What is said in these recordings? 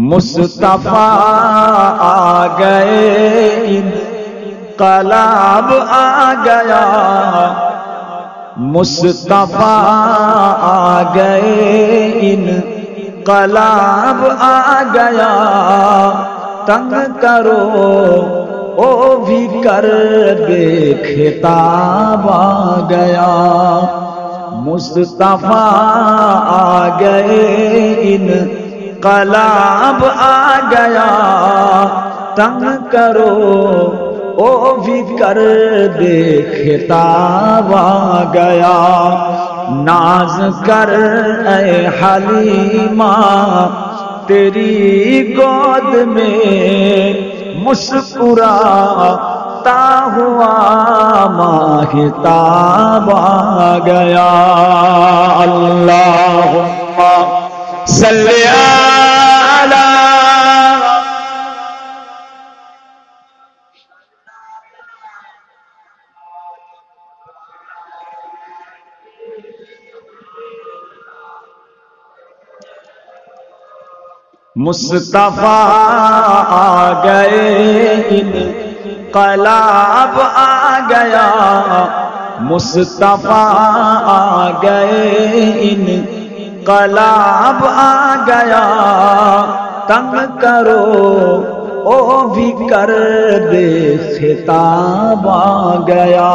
मुस्तफा आ गए, इनकलाब आ गया। मुस्तफा आ गए, इनकलाब आ गया। तंग करो ओ भी कर दे, खिताब आ गया। मुस्तफा आ गए, इनकलाब आ गया। तंग करो ओ भी कर दे, खिताब आ गया। नाज कर ऐ हलीमा, तेरी गोद में मुस्कुराता हुआ माहिताब आ गया। अल्लाहुम्मा सल्ली अला मुस्तफा आ गए, इनकलाब आ गया। मुस्तफा आ गए, इनकलाब आ गया। तंग करो ओ भी कर दे, खिताब आ गया।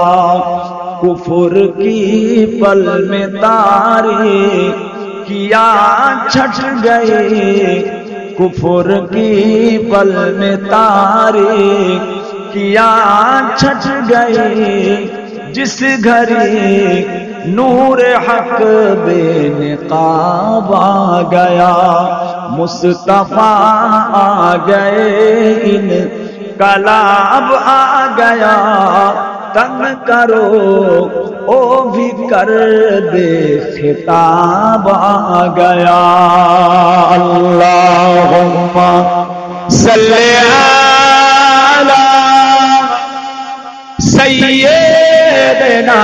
कुफर की पल में तारी किया छट गई। कुफर की पल में तारी किया छट गई। जिस घड़ी नूर हक बेनकाब आ गया। मुस्तफा आ गए, इनकलाब आ गया। तंग करो ओ भी कर दे, खिताब आ गया। अल्लाहुम्मा सल्ली अला सय्यिदना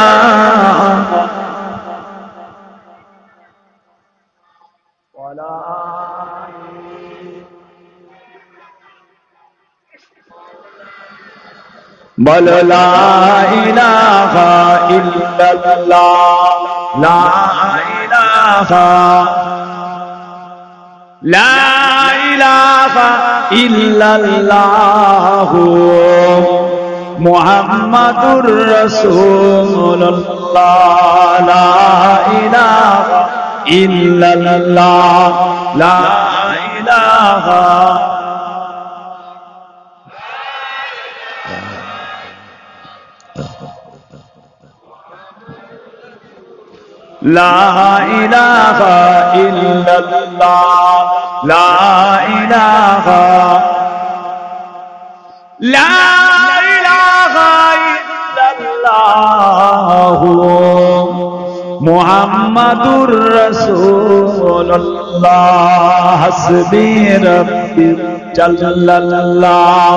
बोलो ला इलाहा इल्लल्लाह, ला इलाहा इल्लल्लाह, मुहम्मदुर रसूलुल्लाह। ला इलाहा इल्लल्लाह, ला इलाहा ला इलाहा इल्लल्लाह, ला इलाहा इल्लल्लाह, मुहम्मदुर रसूलुल्लाह। हस्बी रब्बी जल्लल्लाह,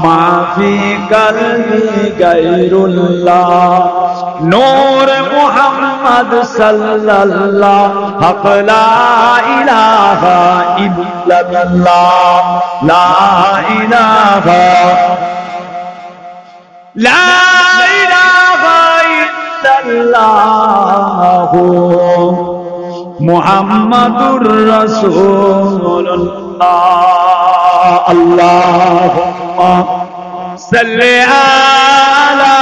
माफी कल्बी गैरुल्लाह। नूर मुहम्मद सल्लल्लाह, हक़ ला इलाहा इल्लल्लाह, ला इलाहा इल्लल्लाह, मुहम्मदुर रसूलुल्लाह। अल्लाहुम्मा सल्ली अला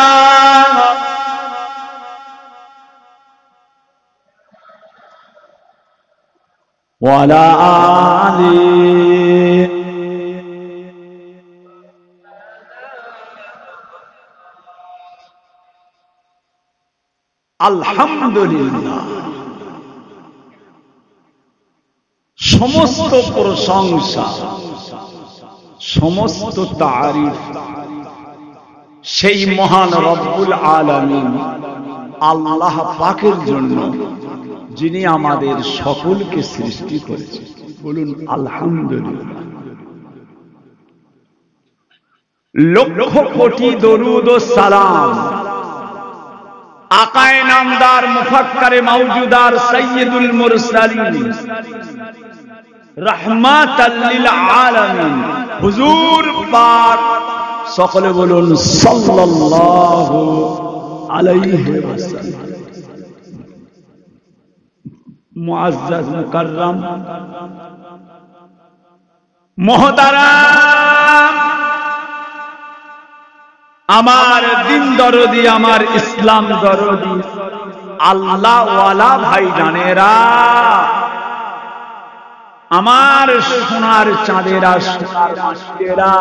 वाला आली। अल्हम्दुलिल्लाह, समस्त प्रशंसा, समस्त तारीफ সেই মহান রব্বুল আলামিন আল্লাহ পাকের জন্য, যিনি আমাদের সকলকে সৃষ্টি করেছেন। বলুন আলহামদুলিল্লাহ। লক্ষ কোটি দরুদ ও সালাম আকায়ে নামদার মুফাক্কারে মাওজুদার সাইয়্যিদুল মুরসালিন রাহমাতাল লিল আলামিন। হুজুর পাক সকলে বলুন সাল্লাল্লাহু আলাইহি ওয়াসাল্লাম। মুআজ্জাজ মুকাররম মুহতারাম, আমার দিন দরদি, আমার ইসলাম দরদি আল্লাহ ওয়ালা ভাইজানেরা, আমার সোনার চাঁদেরা, সোনার মাসিরা,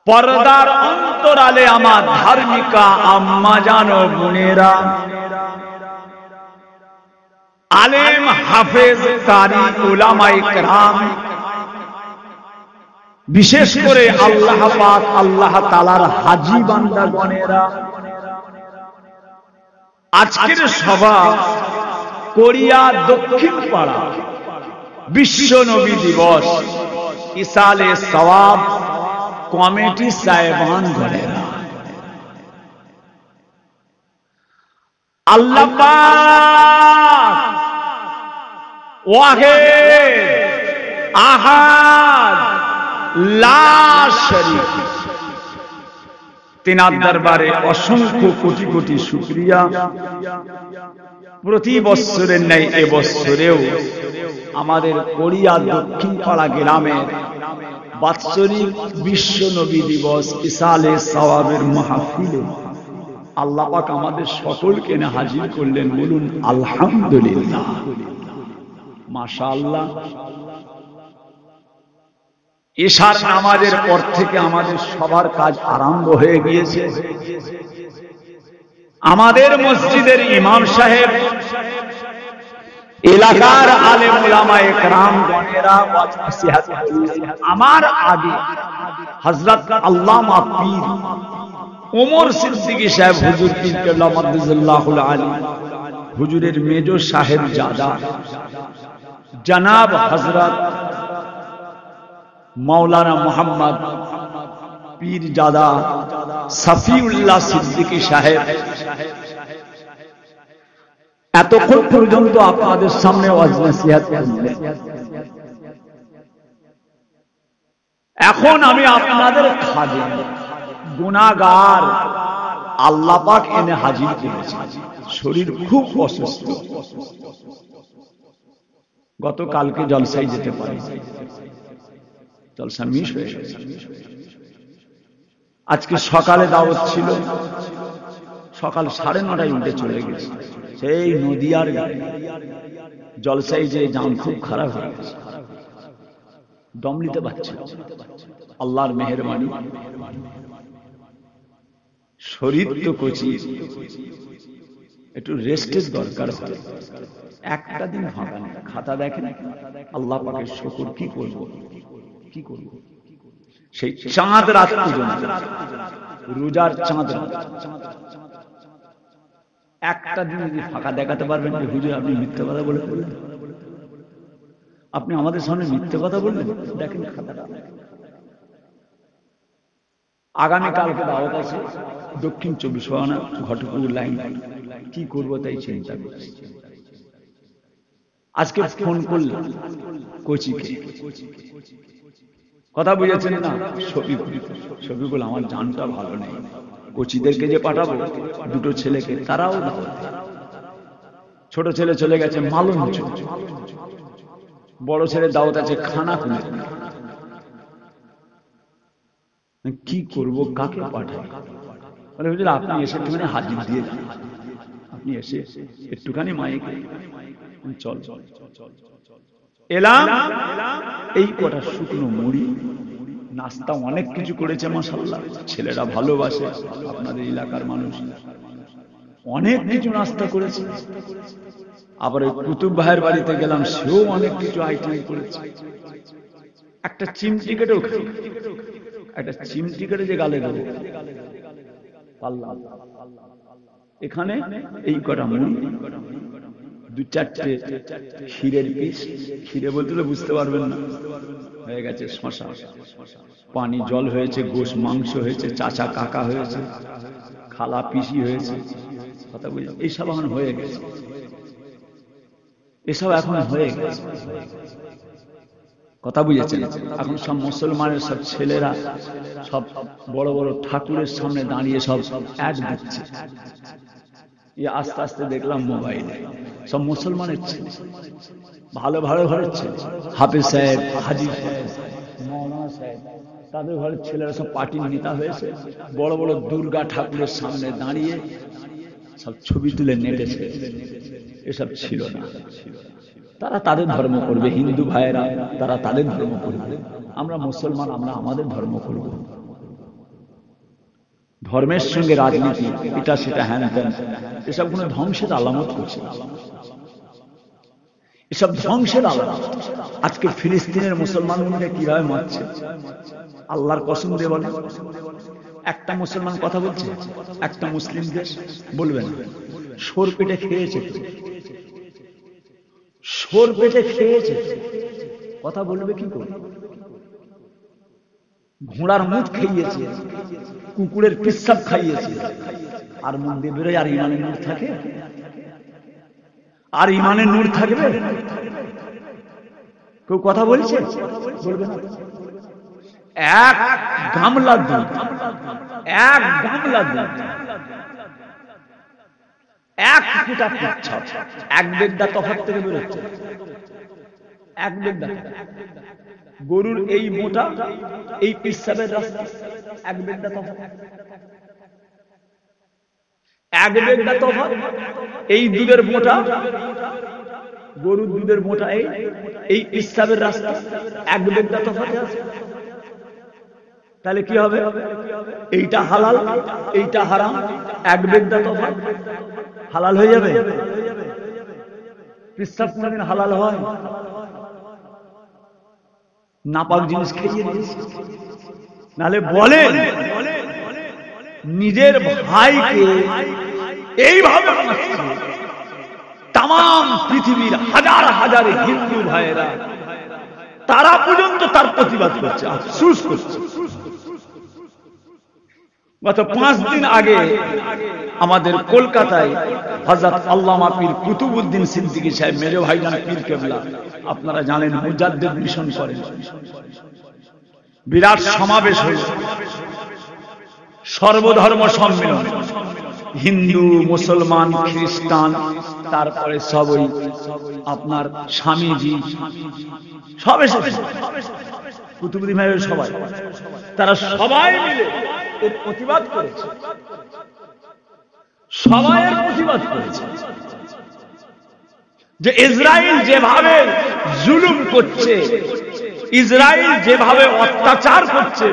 পর্দার অন্তরালে আমার ধার্মিকা আম্মা জানো বোনেরা, আলেম হাফেজ কারি উলামায়ে কেরাম, বিশেষ করে আল্লাহ পাক আল্লাহ তাআলার হাজী বান্দাগণেরা, আজকের সভা কোরিয়া দক্ষিণ পাড়া বিশ্ব নবী দিবস ইসালে সওয়াব কমিটি সাহেবান গণেরা, আল্লাহ পাক ওয়াহিদ আহাদ লা শরীক, তিনার দরবারে অসংখ্য কোটি কোটি শুকরিয়া। প্রতি বছরের ন্যায় এবছরেও আমাদের কোরিয়া দক্ষিণ পাড়া গ্রামের বাৎসরিক বিশ্ব নবী দিবস ইসালে সওয়াবের মাহফিলে আল্লাহ পাক আমাদের সকলকে এনে হাজির করলেন। বলুন আলহামদুলিল্লাহ, মাশাআল্লাহ। ইশার নামাজের পর থেকে আমাদের সবার কাজ আরম্ভ হয়ে গিয়েছে। আমাদের মসজিদের ইমাম সাহেব, এলাকার আলেম উলামায়ে কেরাম গণেরা ওয়াজ নসিহত করেছেন। আমার আগে হযরত আল্লামা পীর ওমর সিদ্দিকী সাহেব হুজুর পীর কেবলা মাদ্দাসাল্লাহুল আলী হুজুরের মেজ সাহেব জাদা জনাব হযরত মাওলানা মোহাম্মদ পীরজাদা সাফিউল্লাহ সিদ্দিকী সাহেব এতক্ষণ পর্যন্ত আপনাদের সামনে ওয়াজ নসিহত করলেন। এখন আমি আপনাদের খাদেম গুনাহগার আল্লাহ পাক এনে হাজির করেছি। শরীর খুব অসুস্থ, গতকালকে জলসায় যেতে পারি, জলসা মিস হয়ে গেছে। আজকে সকালে দাওয়াত ছিল, সকাল 9:30টায় উঠে চলে গেছে। সেই নদিয়ার গাড়ি জলসায় যে জাম খুব খারাপ হয়ে গেছে, দম নিতে পারছে। আল্লাহর মেহেরবানি, শরীর তো কচি, একটু রেস্টের দরকার হয়। একটা দিন ফাঁকা নেই, খাতা দেখেন আল্লাহ পাকের শুকর কি করব কি করব। সেই চাঁদ রাত পর্যন্ত রোজার চাঁদ রাত একটা দিন যদি ফাঁকা দেখাতে পারবেন যে হুজুর আপনি মিথ্যে কথা বলে ফেললেন, আপনি আমাদের সামনে মিথ্যে কথা বললেন, দেখেন খাতাটা। আগামীকালকে দাওয়াত আছে দক্ষিণ 24 পরগনা ঘটপুর লাইন, কি করব তাই চিন্তা করছি। আজকে ফোন করলাম কোচিকে, কথা বুঝেছেন না? শফিকুল আমার জানটা ভালো নেই, কোচিদেরকে যে পাঠাবো দুটো ছেলেকে, তারাও ছোট ছেলে চলে গেছে মালঞ্চ, বড় ছেলে দাওয়াত আছে খানা খুলে। কি করব, কাকে পাঠাই? বলে হুজুর আপনি এসে একটুখানি হাজির দিয়ে যান, আপনি এসে একটুখানি মাইকে চল এলাম। এই কটা শুকনো মুড়ি নাস্তা অনেক কিছু করেছে মাশাআল্লাহ, ছেলেরা ভালোবাসে, আপনাদের এলাকার মানুষ অনেক কিছু নাস্তা করেছে। আবার ওই কুতুব ভাইয়ের বাড়িতে গেলাম, সেও অনেক কিছু আইটেম করেছে। একটা চিমটি কেটেও খাই, একটা চিমটি কেটে যে গালে দেবো পারলাম। এখানে এই কটা মুড়ি, 2-4টে ক্ষীরের পিস, ক্ষীরে বলতে বুঝতে পারবেন না, হয়ে গেছে শশা, পানি জল হয়েছে, গোশ মাংস হয়েছে, চাচা কাকা হয়েছে, খালা পিসি হয়েছে, কথা বুঝে এইসব এখন হয়ে গেছে। এসব এখন হয়ে গেছে। কথা বুঝেছেন? এখন সব মুসলমানের সব ছেলেরা সব বড় বড় ঠাকুরের সামনে দাঁড়িয়ে সব অ্যাড দিচ্ছে। আস্তে আস্তে দেখলাম মোবাইলে সব মুসলমানের ছেলে, ভালো ভালো ঘরের ছেলে, হাফেজ সাহেব, হাজি সাহেব, মৌলানা সাহেব, তাদের ঘরের ছেলেরা সব পার্টির নেতা হয়েছে, বড় বড় দুর্গা ঠাকুরের সামনে দাঁড়িয়ে সব ছবি তুলে নেটেছে। এসব ছিল না। তারা তাদের ধর্ম করবে, হিন্দু ভাইয়েরা তারা তাদের ধর্ম করবে, আমরা মুসলমান আমরা আমাদের ধর্ম করব। ধর্মের সঙ্গে রাজনীতি, এটা সেটা হ্যান ত্যান, এসব কোনো ধ্বংসের আলামত করছে, এসব ধ্বংসের আলামত। আজকে ফিলিস্তিনের মুসলমানকে কিভাবে মারছে, আল্লাহর কসম দিয়ে বলে। একটা মুসলমান কথা বলছে, একটা মুসলিম দেশ বলবেন সোর পেটে খেয়েছে, সোর পেটে খেয়েছে, কথা বলবে কি করে? ঘোড়ার মুখ খাইয়েছে, কুকুরের পিসাব খাইয়েছে, আর মুখ দিয়ে বেরোয় আর ইমানের নূর থাকে? আর ইমানের নূর থাকবে? কেউ কথা বলছে? বলবে না। এক গামলা দুধ, এক গামলা দুধ, এক ফুটা পিচ্ছপ, এক বেগদা তফাৎ থেকে বেরোচ্ছে, এক বেগদা। গরুর এই মোটা, এই পিসাবের রাস্তা, এক বেগদা তফাৎ, এক বেগদা তফাৎ। এই দুধের মোটা, গরুর দুধের মোটা, এই পিসাবের রাস্তা, এক বেগদা তফাৎ আছে। তাহলে কি হবে? এইটা হালাল, এইটা হারাম, এক বেগদা তফাৎ, হালাল হয়ে যাবে? পিসাব কোনদিন হালাল হয়? নাপাক জিনিস খেয়ে দিয়েছে। নাহলে বলেন নিজের ভাইকে এইভাবে মারছে, তাম পৃথিবীর হাজার হাজার হিন্দু ভাইয়েরা তারা পর্যন্ত তার প্রতিবাদ করছে, আফসোস করছে। গত 5 দিন আগে আমাদের কলকাতায় হযরত আল্লামা পীর কুতুবউদ্দিন সিদ্দিকী সাহেব, মেজো ভাইজান পীর কেবলা, আপনারা জানেন মুজাদ্দিদ মিশন করেন, বিরাট সমাবেশ হয়েছে, সর্বধর্ম সম্মেলন, হিন্দু মুসলমান খ্রিস্টান, তারপরে সবই আপনার স্বামীজি সব এসেছে, কুতুবউদ্দিন ভাইয়ের সবাই, তারা সবাই মিলে এর প্রতিবাদ করেছে, সবাই এর প্রতিবাদ করেছে যে ইসরায়েল যেভাবে জুলুম করছে, ইসরায়েল যেভাবে অত্যাচার করছে,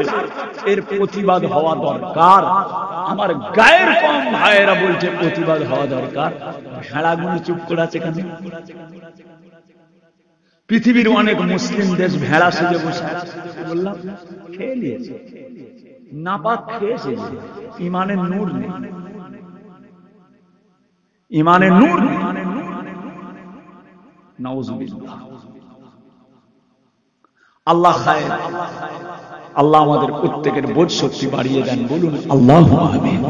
এর প্রতিবাদ হওয়া দরকার। আমার গায়ের কম ভাইয়েরা বলছে প্রতিবাদ হওয়া দরকার। ভেড়াগুলো চুপ করে আছে কেন? পৃথিবীর অনেক মুসলিম দেশ ভেড়া সেজে বসে আছে, বললাম খেয়ে নিয়েছে, নাপাক খেয়েছে, ইমানের নূর নেই, ইমানের নূর নেই। নাউজুবিল্লাহ। আল্লাহ খায়ের, আল্লাহ আমাদের প্রত্যেকের বোধ শক্তি বাড়িয়ে দেন, বলুন আল্লাহু আমিন।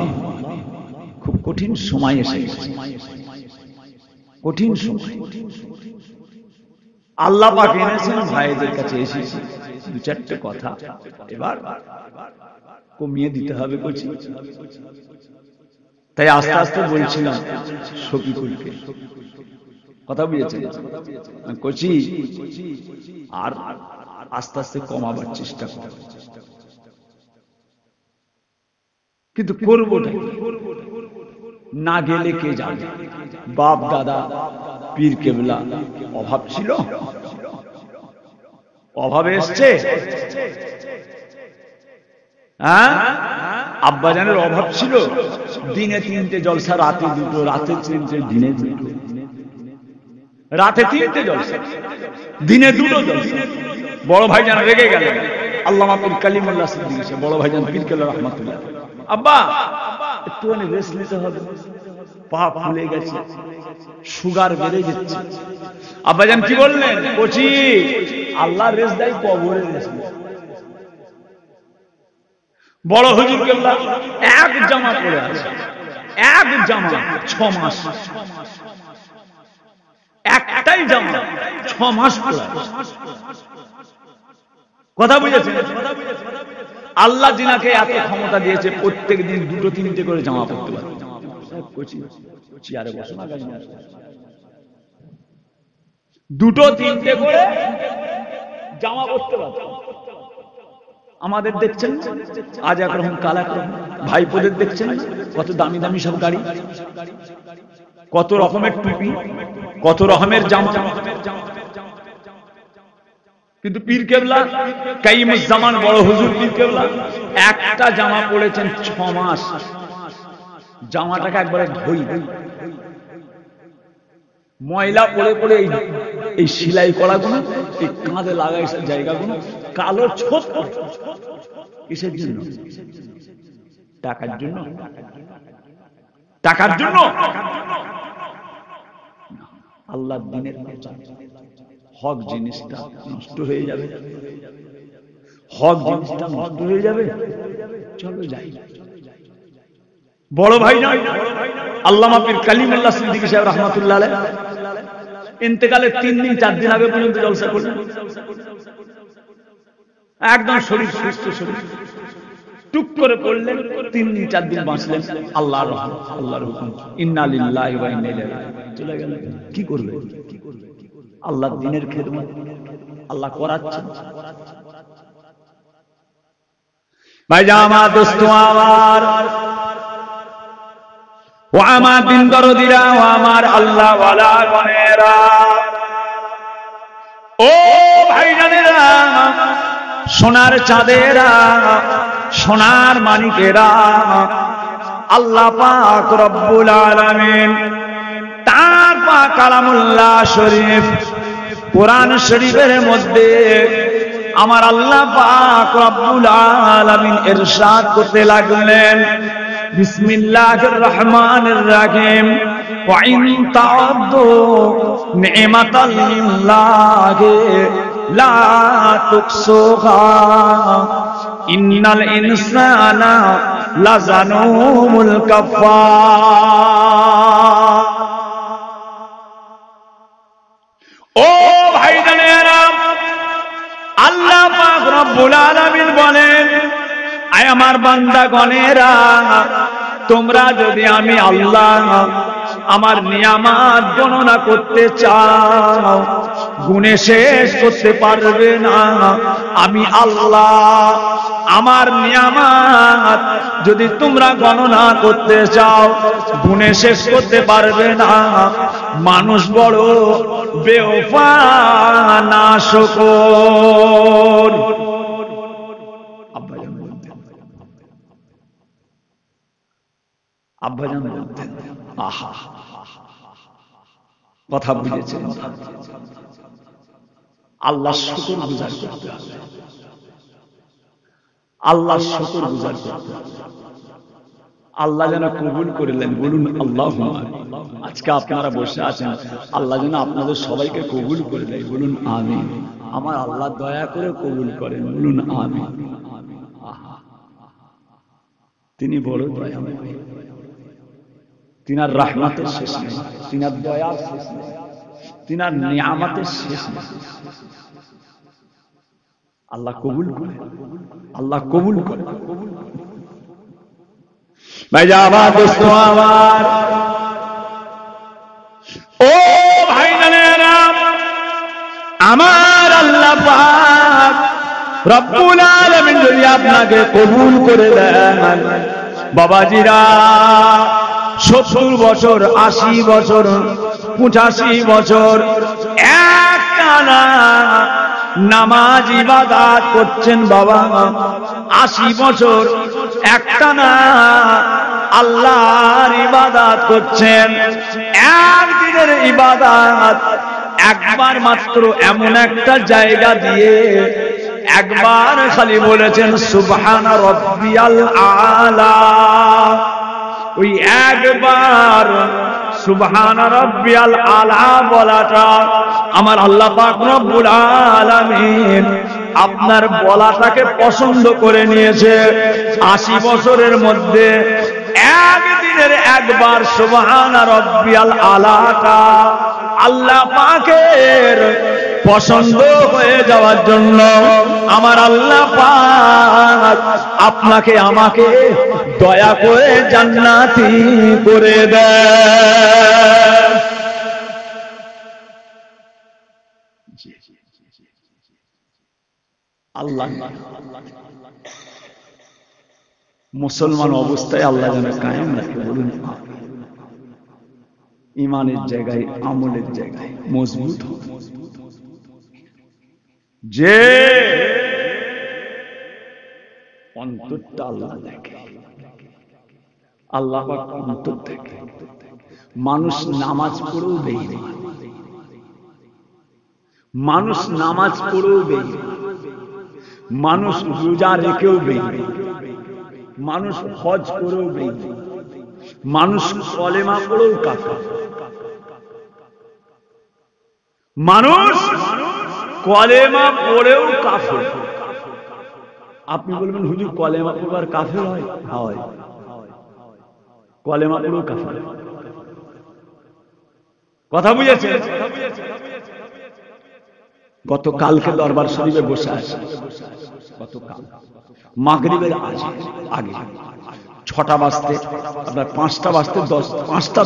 খুব কঠিন সময় এসে গেছে, কঠিন সময়। আল্লাহ পাক এনেছেন, ভাইদের কাছে এসেছি, 2-4টে কথা এবার কমিয়ে দিতে হবে কচি। তাই আস্তে আস্তে বলছিলাম শফিকুলকে, কথা বুঝেছেন কচি, আর আস্তে আস্তে কমাবার চেষ্টা কর, কিন্তু করবো না গেলে কে যাবে? বাপ দাদা পীর কেবলা অভাব ছিল, অভাবে এসছে, হ্যাঁ আব্বাজানের অভাব ছিল, দিনে 3টে জলসা, রাতে 2টো, রাতে 3টে, দিনে 2টো, রাতে 3টে জলসা, দিনে 2টো জলসা। বড় ভাইজান রেগে গেল, আল্লামা পীর কালিমুল্লাহ সিদ্দিকী সাহেব, বড় ভাইজান পীর কেবলা রহমাতুল্লাহ, আব্বা একটুখানি রেস্ট নিতে হবে, পা ফুলে গেছে, সুগার বেড়ে যাচ্ছে। আব্বাজান কি বললেন? কচি আল্লাহ রেস্ট দেয়, কবরে রেস্ট দেয়। বড় হুজুর কেবলা এক জামা পরে আছে, এক জামা 6 মাস, একটাই জামা 6 মাস পরা। কথা বুঝেছেন? আল্লাহ জিনাকে এত ক্ষমতা দিয়েছে প্রত্যেক দিন 2-3টে করে জামা পরতে পারে। চেয়ারে বসে না, 2-3টে করে জামা পরতে পারে। আমাদের দেখছেন আজ একরকম কাল একরকম, ভাইপোদের দেখছেন কত দামি দামি সব গাড়ি, কত রকমের টুপি, কত রকমের জামা। কিন্তু পীর কেবলা কাইমুজ্জামান বড় হুজুর পীর কেবলা একটা জামা পরেছেন 6 মাস। জামাটাকে একবারে ধুই, ময়লা পড়ে পড়ে এই সেলাই করাগুলো, এই কাঁধে লাগাই জায়গাগুলো কালো ছোপ। কিসের জন্য? টাকার জন্য? টাকার জন্য? আল্লাহর দ্বীনের প্রচার। হক জিনিসটা নষ্ট হয়ে যাবে, হক জিনিসটা নষ্ট হয়ে যাবে। চলো যাই। বড় ভাই নয় আল্লামা পীর কালিমুল্লাহ সিদ্দিকী সাহেব রাহমাতুল্লাহ আলাইহি ইন্তেকালের 3 দিন 4 দিন আগে পর্যন্ত জলসা করলেন। একদম শরীর সুস্থ, শরীর টুক করে পড়লেন, 3 দিন 4 দিন বাঁচলেন। আল্লাহর রহমত, আল্লাহর হুকুম, ইন্না লিল্লাহি ওয়া ইন্না ইলাইহি রাজিউন। চলে গেলেন। কি করবে? আল্লাহর দ্বীনের খেদমত আল্লাহ করাচ্ছেন। ভাইজান আমার, দোস্ত আমার, ও আমার দিন দরদিরা, ও আমার আল্লাহ ওয়ালা গণেরা, ও ভাইজানেরা, সোনার চাঁদেরা, সোনার মানিকেরা, আল্লাহ পাক রব্বুল আলামিন তার পাক কালামুল্লাহ শরীফ কোরআন শরীফের মধ্যে আমার আল্লাহ পাক রব্বুল আলামিন ইরশাদ করতে লাগলেন, বিসমিল্লাহির রহমানির রহিম, ওয়া ইন তা'উদ্দু নি'মাতাল্লাহি লা তুকসুহা ইন্নাল ইনসানা লাযালুমুল কাফফার। ও ভাইজানেরা, আল্লাহ পাক রব্বুল আলামিন বলেন, আয় আমার বান্দাগণেরা, তোমরা যদি আমি আল্লাহ আমার নিয়ামত গণনা করতে চাও, গুণে শেষ করতে পারবে না। আমি আল্লাহ আমার নিয়ামত যদি তোমরা গণনা করতে চাও, গুণে শেষ করতে পারবে না। মানুষ বড় বেওফা নাশকর। আব্বাজান বলতেন, আহা, কথা বুঝেছেন? আল্লাহ শুকর গুজার করতে হবে, আল্লাহ শুকর গুজার করতে হবে। আল্লাহ যেন কবুল করলেন, বলুন আল্লাহুম্মা। আজকে আপনারা বসে আছেন, আল্লাহ যেন আপনাদের সবাইকে কবুল করে দেয়, বলুন আমিন। আমার আল্লাহ দয়া করে কবুল করেন, বলুন আমিন। তিনি বড় দয়াময়, তিনার রহমতের শেষ নেই, তিনার দয়ার শেষ নেই, তিনার নিয়ামতের শেষ নেই। আল্লাহ কবুল করে, আল্লাহ কবুল করে। ভাইজা আমার, দোস্ত আমার, ও ভাইজানেরা, আমার আল্লাহ পাক রব্বুল আলামিন যদি আপনাকে কবুল করে দেন, বাবাজিরা, 70 বছর, 80 বছর, 85 বছর একটানা নামাজ ইবাদত করছেন বাবা, 80 বছর একটানা আল্লাহর ইবাদত করছেন। একদিনের ইবাদত একবার মাত্র এমন একটা জায়গা দিয়ে একবার খালি বলেছেন সুবহানা রাব্বিয়াল আলা। ওই একবার সুবহানা রাব্বিয়াল আলা বলাটা আমার আল্লাহ পাক রব্বুল আলামিন আপনার বলাটাকে পছন্দ করে নিয়েছে। 80 বছরের মধ্যে একদিনের একবার সুবহানা রাব্বিয়াল আলাটা আল্লাহ পাকের পছন্দ হয়ে যাওয়ার জন্য আমার আল্লাহ পাক আপনাকে আমাকে দয়া করে জান্নাতি করে দেয়। আল্লাহ মুসলমান অবস্থায় আল্লাহ যেন কায়েম রাখে, বলুন ইমানের জায়গায় আমলের জায়গায় মজবুত হবে। যে অন্তরটা আল্লাহ দেখে, আল্লাহ পাক অন্তর দেখে। মানুষ নামাজ পড়েও বেঈমান, মানুষ নামাজ পড়েও বেঈমান, মানুষ রোজা রেখেও বেঈমান, মানুষ হজ করেও বেঈমান, মানুষ কলেমা পড়েও কাফের, মানুষ কলেমা পড়েও কাফের। আপনি বলবেন হুজুর কলেমা পড়বার কাফের হয়? হয়, কলেমা পড়েও কাফের। কথা বুঝেছেন? গতকালকে দরবার শরীফে বসে আছে, গতকাল মাগরিবের আগে 6টা বাজতে আপনার 5টা বাজতে 5টা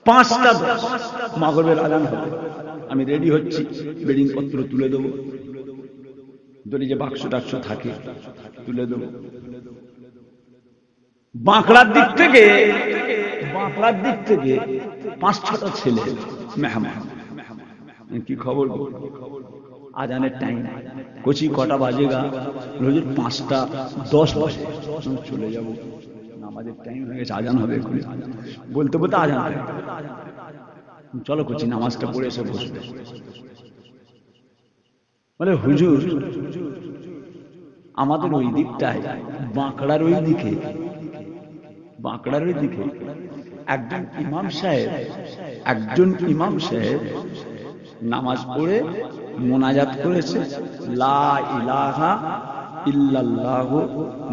10 মাগরিবের আজান হবে। আমি রেডি হচ্ছি, বেডিং পত্র তুলে দেবো, দড়ি যে বাক্স টাক্স থাকে তুলে দেবো। বাঁকড়ার দিক থেকে 5-6টা ছেলে মেহমান, কি খবর আজানের টাইম, কচি কটা বাজেগা? রোজের 5টা 10 বাজে, চলে যাবো, নামাজের টাইম হয়ে গেছে, আজান হবে। বলতে বলতে আজান হবে, চলো কচি নামাজটা পড়ে এসে বসবে। বলে হুজুর আমাদের ওই দিকটায় বাঁকড়ার ওই দিকে একজন ইমাম সাহেব নামাজ পড়ে মোনাজাত করেছে, লা ইলাহা ইল্লাল্লাহু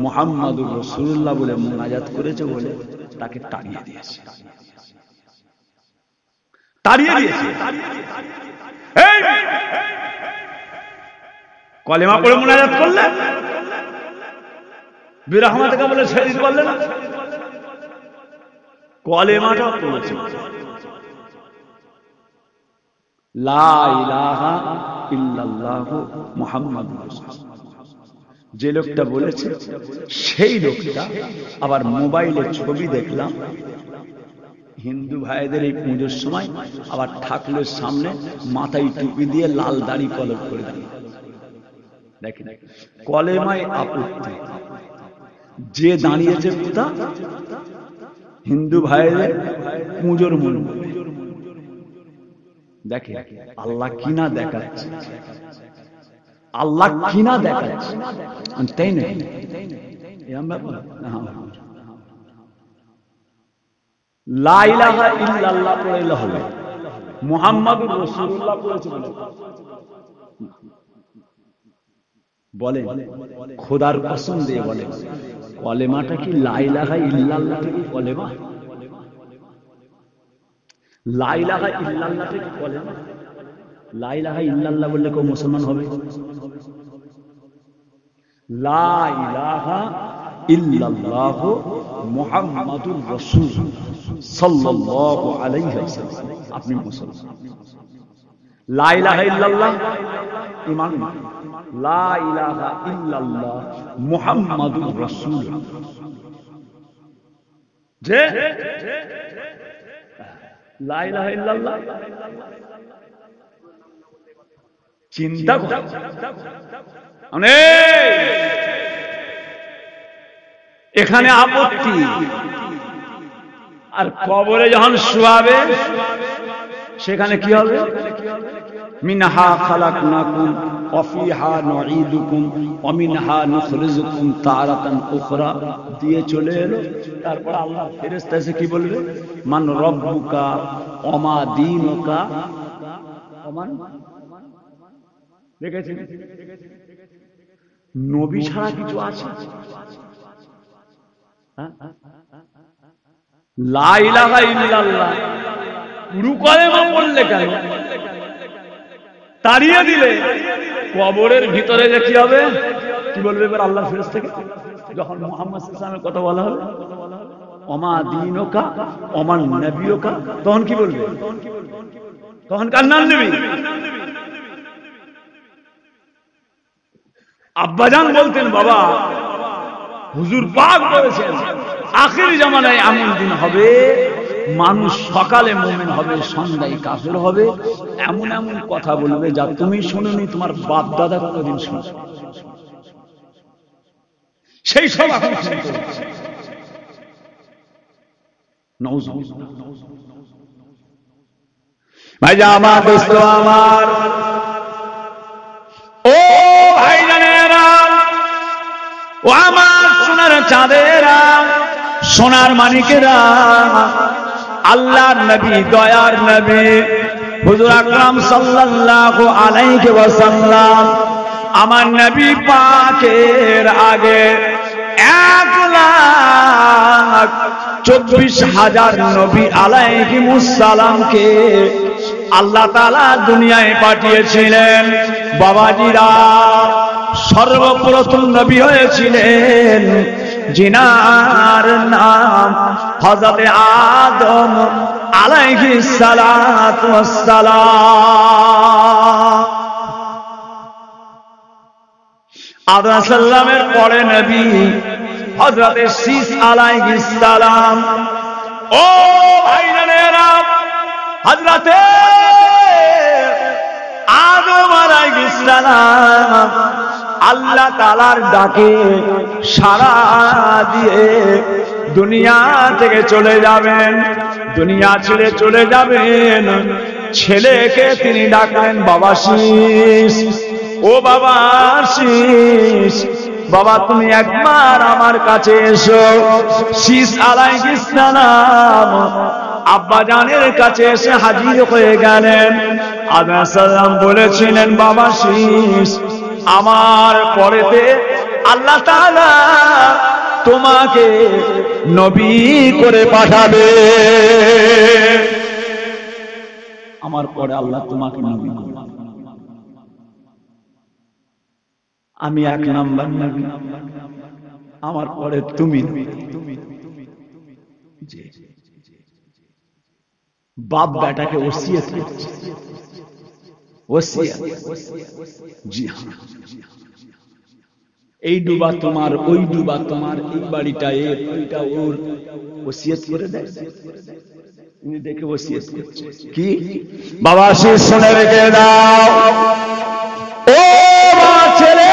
মুহাম্মাদুর রাসূলুল্লাহ বলে মোনাজাত করেছে, বলে তাকে তাড়িয়ে দিয়েছে। এই কলেমা পড়ে মোনাজাত করলে বিরহমাতকে বলে ছেড়ে দিতে পারলে না, কলেমাটা পড়েছে লা ইলাহা ইল্লাল্লাহু মুহাম্মাদুর রাসূলুল্লাহ। যে লোকটা বলেছে সেই লোকটা আবার মোবাইলে ছবি দেখলাম, হিন্দু ভাইদের এই পুজোর সময় আবার ঠাকুরের সামনে মাথায় টুপি দিয়ে লাল দাড়ি কলম করে দিয়ে দেখেন। কলেমায় আপত্তি, যে দাঁড়িয়েছে কোথা? হিন্দু ভাইদের পুজোর মণ্ডপে। দেখে আল্লাহ কিনা দেখাচ্ছে, আল্লাহ কিনা দেখাচ্ছে, তাই না? লা ইলাহা ইল্লাল্লাহ পড়লে হবে, মুহাম্মাদুর রাসূলুল্লাহ পড়েছে বলে খোদার কসম দিয়ে বলে কলেমাটা কি লা ইলাহা ইল্লাল্লাহ থেকে কলেমা? লা ইলাহা ইল্লাল্লাহ থেকে কলেমা? লা ইলাহা ইল্লাল্লাহ বললে কেউ মুসলমান হবে? লা ইলাহা ইল্লাল্লাহু মুহাম্মাদুর রাসূল সাল্লাল্লাহু আলাইহি ওয়াসাল্লাম, আপনি মুসলমান। লা ইলাহা ইল্লাল্লাহ ঈমান, লা ইলাহা ইল্লাল্লাহ মুহাম্মাদুর রাসূল। যে লা ইলাহা ইল্লাল্লাহ চিন্তা করে এখানে আপত্তি, আর কবরে যখন শুয়াবে সেখানে কি হবে? মিনহা খালাকনাকুম ওয়া ফিহা নুঈদুকুম ওয়া মিনহা নুখরিজুকুম তারাতান উখরা দিয়ে চলে এলো। তারপর আল্লাহ ফেরেশতা এসে কি বলবে? মান রব্বুকা ওয়া মা দীনুকা। ওমান দেখেছেন নবী ছাড়া কিছু আছে? লা ইলাহা ইল্লাল্লাহ পুরো কলেমা পড়লে কেন? তাড়িয়ে দিলে কবরের ভিতরে যে কি হবে, কি বলবে এবার আল্লাহর ফেরেশতা থেকে যখন মুহাম্মদ সাল্লাল্লাহু আলাইহি ওয়াসাল্লামের কথা বলা হবে, ওমা দীনুকা ওমান নবিয়ুকা, তখন কি বলবে? তখন কার নাম নেবে? আব্বাজান বলতেন, বাবা হুজুর পাক বলেছেন আখির জামানায় এমন দিন হবে মানুষ সকালে মুমিন হবে, সন্ধ্যায় কাফের হবে, এমন এমন কথা বলবে যা তুমি শুনোনি, তোমার বাপ দাদা কোনোদিন শুনছো। সেই সব এখন শুনতে হচ্ছে। ভাইজান আমার, দোস্ত আমার, ও ভাইজানেরা, ও আমার সোনার চাঁদেরা, সোনার মানিকেরা, আল্লাহর নবী, দয়ার নবী হুজুর আকরাম সাল্লাল্লাহু আলাইহি ওয়াসাল্লাম, আমার নবী পাকের আগে 1,24,000 নবী আলাইহিমুস সালামকে আল্লাহ তাআলা দুনিয়ায় পাঠিয়েছিলেন। বাবাজিরা, সর্বপ্রথম নবী হয়েছিলেন जिनार नाम हज़रत आदम अलैहिस्सलातु वस्सलाम। आदम सल्लमेर परे नबी हज़रत शीस अलैहिस्सलाम। ओ भाईजानेरा, हज़रत आदम अलैहिस्सलाम আল্লাহ তাআলার ডাকে সাড়া দিয়ে দুনিয়া থেকে চলে যাবেন, দুনিয়া ছেড়ে চলে যাবেন। ছেলেকে তিনি ডাকলেন বাবা শীস, ও বাবা শীস, বাবা তুমি একবার আমার কাছে এসো। শীস আলাইহিস সালাম আব্বা জানের কাছে এসে হাজির হয়ে গেলেন। আদম সালাম বলেছিলেন, বাবা শীস, আমার পরেতে আল্লাহ তাআলা তোমাকে নবী করে পাঠাবে। আমার পরে আল্লাহ তোমাকে নবী করে, আমি 1 নাম্বার নবী, আমার পরে তুমি। বাপ বেটাকে ওসিয়ত করছে, ওসিয়ত। জি হ্যাঁ, এই ডুবা তোমার, ওই ডুবা তোমার, এই বাড়িটা এর, ওইটা ওর, ওসিয়ত করে দেয়। তিনি দেখে ওসিয়ত করছে কি, বাবা সে শুনে রেখে দাও, ও বাবা ছেলে,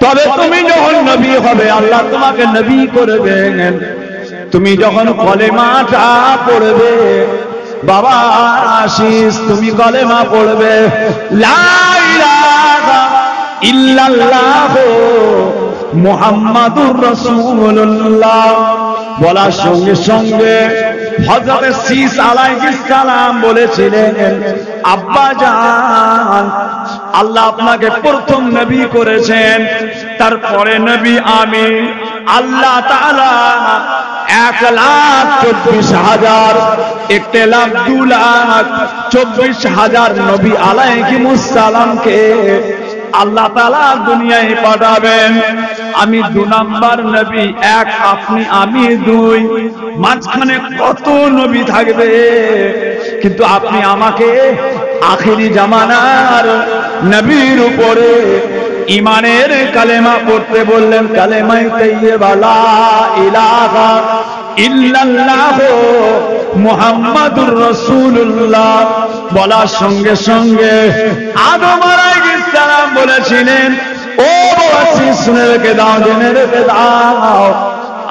তবে তুমি যখন নবী হবে আল্লাহ তোমাকে নবী করবেন। তুমি যখন কলেমাটা পড়বে বাবা আশিস, তুমি কলেমা পড়বে লা ইলাহা ইল্লাল্লাহু মুহাম্মাদুর রাসূলুল্লাহ, বলার সঙ্গে সঙ্গে হযরত শীস আলাইহিস সালাম বলেছিলেন, আব্বা জান আল্লাহ আপনাকে প্রথম নবী করেছেন, তারপরে নবী আমি। আল্লাহ তাআলা 1,24,000 1,02,24,000 নবী আলাইহিমুস সালামকে আল্লাহ তাআলা দুনিয়ায় পাঠাবেন। আমি 2 নাম্বার নবী, 1 আপনি, আমি 2, মাঝখানে কত নবী থাকবে, কিন্তু আপনি আমাকে আখিরি জামানার নবীর উপরে ইমানের কালেমা পড়তে বললেন। কালেমায়ে তাইয়্যিবা লা ইলাহা ইল্লাল্লাহু মুহাম্মাদুর রাসূলুল্লাহ বলার সঙ্গে সঙ্গে আদম আলাইহিস সালাম বলেছিলেন, ও বাবা শুনে রেখে দাও, জেনে রেখে দাও,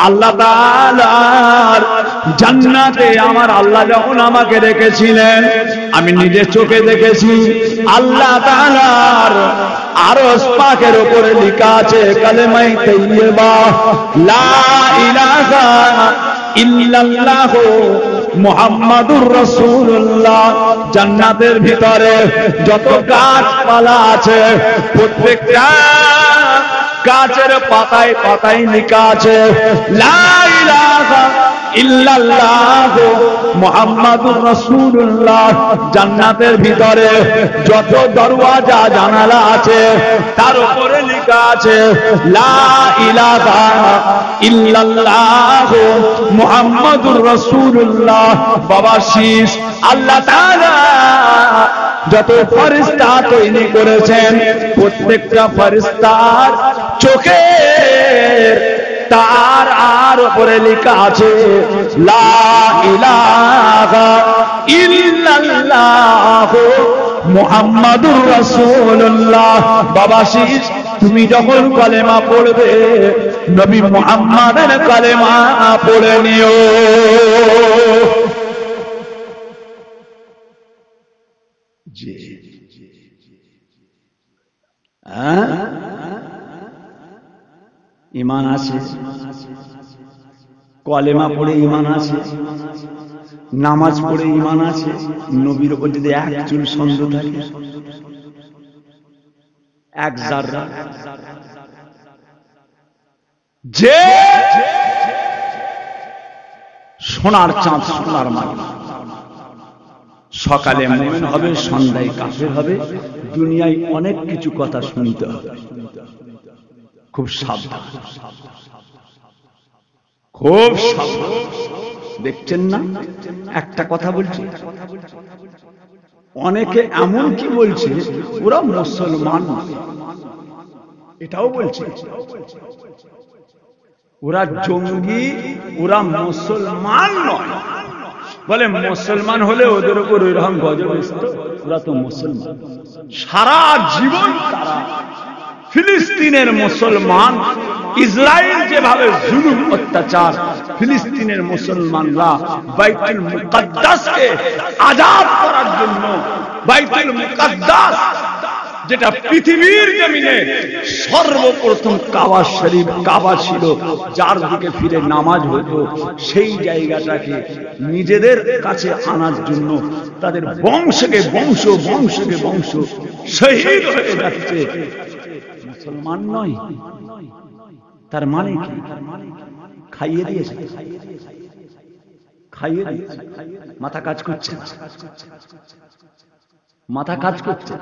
আল্লাহ তাআলার জান্নাতে আমার আল্লাহ যখন আমাকে রেখেছিলেন, আমি নিজের চোখে দেখেছি আল্লাহ তাআলার আরশ পাকের উপরে লেখা আছে কালেমায়ে তাইয়্যিবা লা ইলাহা ইল্লাল্লাহু মুহাম্মাদুর রাসূলুল্লাহ। জান্নাতের ভিতরে যত গাছপালা আছে প্রত্যেকটা গাছের পাতায় পাতায় লেখা আছে লা ইলাহা ইল্লাল্লাহ মুহাম্মাদুর রাসূলুল্লাহ। জান্নাতের ভিতরে যত দরওয়াজা জানালা আছে তার উপরে লেখা আছে লা ইলাহা ইল্লাল্লাহ মুহাম্মাদুর রাসূলুল্লাহ। বাবা শীষ আল্লাহ তাআলা যত ফেরেশতা তৈরি করেছেন প্রত্যেকটা ফেরেশতার চোখের তার আর উপরে লেখা আছে লা ইলাহা ইল্লাল্লাহ মুহাম্মাদুর রাসূলুল্লাহ। বাবা শীষ তুমি যখন কালেমা পড়বে নবী মুহাম্মাদের কালেমা পড়ে নিও। জি ঈমান আছে, কালেমা পড়ে ঈমান আছে, নামাজ পড়ে ঈমান আছে। নবীর উপর যদি এক চুল সন্দেহ থাকে, এক যাররা, যে সোনার চাঁদ সোনার মাটি, সকালে মুমিন হবে সন্ধ্যায় কাফের হবে, দুনিয়ায় অনেক কিছু কথা শুনতে হবে। খুব সাবধান, খুব সাবধান। দেখছেন না একটা কথা বলছি, অনেকে এমন কি বলছে ওরা মুসলমান, এটাও বলছে ওরা জঙ্গি, ওরা মুসলমান নয়। বলে মুসলমান হলে ওদের উপর ওই রকম গজব আসতো, ওরা তো মুসলমান। সারা জীবন তারা ফিলিস্তিনের মুসলমান, ইসরায়েল যেভাবে জুলুম অত্যাচার, ফিলিস্তিনের মুসলমানরা বাইতুল মুকাদ্দাসকে আজাদ করার জন্য, বাইতুল মুকাদ্দাস যেটা পৃথিবীর জমিনে সর্বপ্রথম কাবা শরীফ, কাবা ছিল যার দিকে ফিরে নামাজ হতো, সেই জায়গাটাকে নিজেদের কাছে আনার জন্য তাদের বংশকে বংশ বংশকে বংশ শহীদ হয়ে যাচ্ছে। মুসলমান নয় তার মানে কি? খাইয়ে দিয়েছে, খাইয়ে দিয়েছে। মাথা কাজ করছে, মাথা কাজ করছে।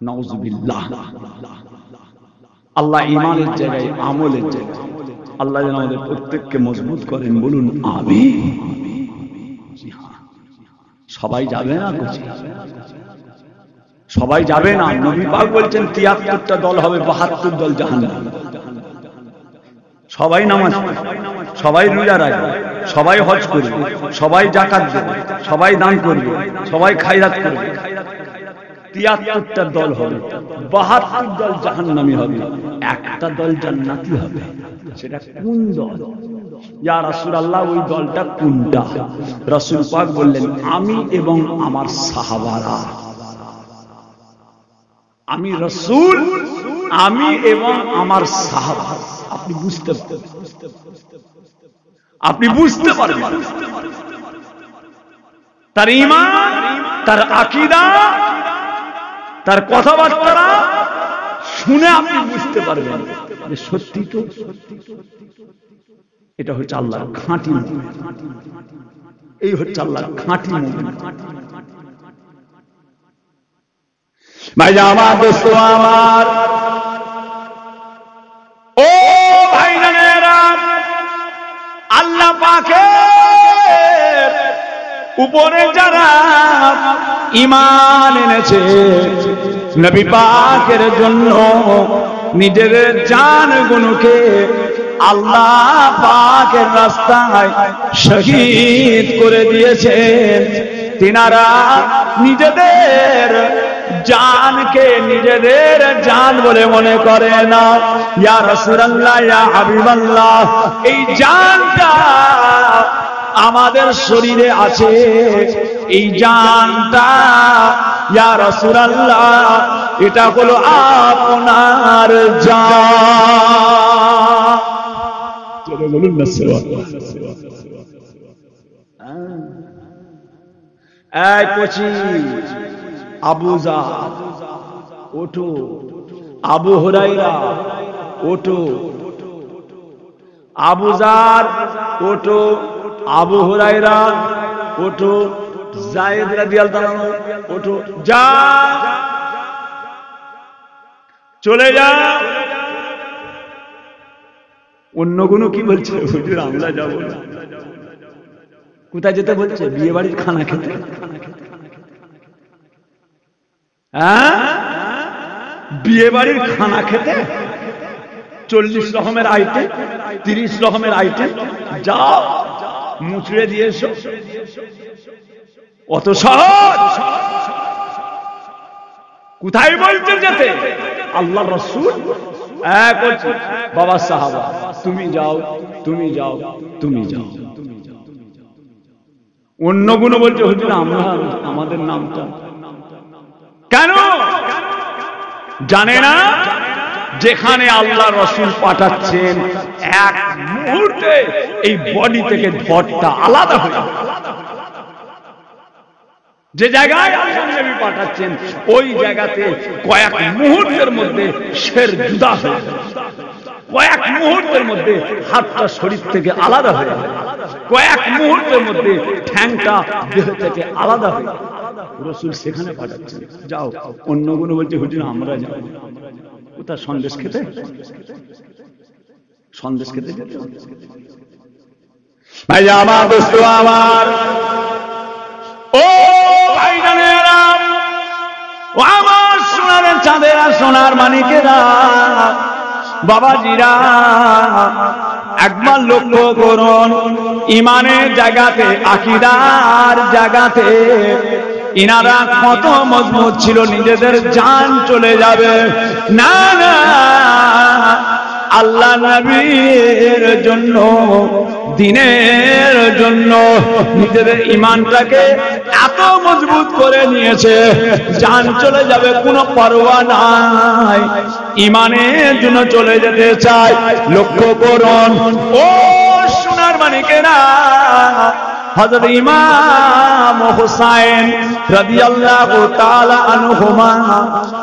নাউযুবিল্লাহ। আল্লাহ ঈমানের জায়গায় আমলের জায়গায় আল্লাহ যেন আমাদের প্রত্যেককে মজবুত করেন, বলুন আমিন। সবাই যাবে না, সবাই যাবে না। নবী পাক বলছেন ৭৩টা দল হবে, ৭২ দল জাহান্নামে। সবাই নামাজ পড়বে, সবাই রোজা রাখবে, সবাই হজ করবে, সবাই যাকাত দেবে, সবাই দান করবে, সবাই খায়রাত করবে। ৭৩টা দল হবে, ৭২ দল জাহান্নামী হবে, একটা দল জান্নাতি হবে। সেটা কোন দল? ইয়া রাসূলুল্লাহ, ওই দলটা কোনটা? রাসূল পাক বললেন আমি এবং আমার সাহাবারা। আমি রাসূল, আমি এবং আমার সাহাবা। আপনি বুঝতে পারবেন, আপনি বুঝতে পারবেন তার ঈমান, তার আকীদা, তার কথাবার্তা শুনে আপনি বুঝতে পারবেন যে সত্যি তো এটা হচ্ছে আল্লাহর খাঁটি মুমিন। এই হচ্ছে আল্লাহর খাঁটি মুমিন। ভাই আমার দোস্ত আমার, ও ভাই জানেরা, আল্লাহ পাকের উপরে যারা ঈমান এনেছে, নবী পাকের জন্য নিজের জানগুলোকে আল্লাহ পাকের রাস্তায় শহীদ করে দিয়েছেন। তিনারা নিজেদের জানকে নিজেদের জান বলে মনে করে না। ইয়া রাসূলুল্লাহ, ইয়া হাবিবাল্লাহ, এই জানটা আমাদের শরীরে আছে, এই জানটা ইয়া রাসূলুল্লাহ এটা হলো আপনার জান। চলো বলুন না সুবহানাল্লাহ। এই কোচি আবু জার ওঠো, আবু হুরায়রা ওঠো। আবু জার ওঠো, আবু হুরায়রা ওঠো, যায়েদ রাদিয়াল্লাহু আনহু ওঠো, যা চলে যা। অন্যগুলো কি বলছে? হুজুর আমরা যাবো না। কোথায় যেতে বলছে? বিয়ে বাড়ির খানা খেতে। হ্যাঁ, বিয়ে বাড়ির খানা খেতে 40 রকমের আইটেম, 30 রকমের আইটেম, যাও মুচড়ে দিয়ে এসো। অত সহজ? কোথায় বলছে যেতে? আল্লাহ রাসূল এক বাবা সাহাবা, তুমি যাও, তুমি যাও, তুমি যাও। অন্যগুলো বলছে হুজুর আমরা, আমাদের নামটা কেন জানে না? যেখানে আল্লাহ রাসূল পাঠাচ্ছেন এক মুহূর্তে এই বডি থেকে ধরটা আলাদা হয়ে যাবে। যে জায়গায় আল্লাহ নবী পাঠাচ্ছেন ওই জায়গাতে কয়েক মুহূর্তের মধ্যে শের জুদা হয়ে যাবে। কয়েক মুহূর্তের মধ্যে হাতটা শরীর থেকে আলাদা হয়ে যাবে। কয়েক মুহূর্তের মধ্যে ঠ্যাংটা দেহ থেকে আলাদা হয়ে যাবে। রাসূল সেখানে পাঠাচ্ছেন, যাও। অন্যগুলো বলছে হুজুর আমরা যাবো। কোথা? সন্দেশ খেতে? সন্দেশ খেতে যেতে। ভাই আমার দোস্ত আমার, ও ভাই জানেরা, ও আমার সোনার চাঁদেরা, সোনার মানিকেরা, বাবাজিরা, একবার লক্ষ্য করুন ইমানের জায়গাতে, আকীদার জায়গাতে ইনারা কত মজবুত ছিল। নিজেদের জান চলে যাবে না না, আল্লাহ নবীর জন্য, দ্বীনের জন্য নিজেদের ঈমানটাকে এত মজবুত করে নিয়েছে, জান চলে যাবে কোনো পরোয়া নাই, ঈমানের জন্য চলে যেতে চায়। লক্ষ্য করুন ও সোনার মানিকেরা, হযরত ইমাম হুসাইন রাদিয়াল্লাহু তাআলা আনহুমা,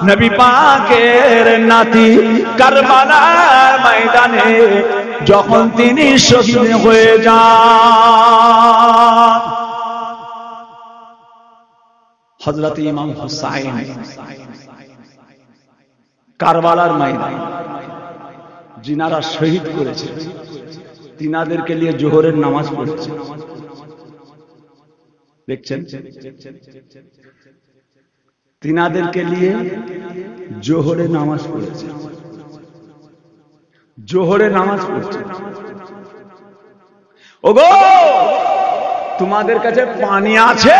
নবী পাকের নাতি, কারবালার ময়দানে যখন তিনি শহীদ হয়ে যান, হযরত ইমাম হুসাইন কারবালার ময়দানে যিনারা শহীদ করেছে তিনাদেরকে নিয়ে জোহরের নামাজ পড়েছে। দেখছেন, তিনাদেরকে নিয়ে জোহরে নামাজ পড়েছে, জোহরে নামাজ পড়ছে। ওগো তোমাদের কাছে পানি আছে?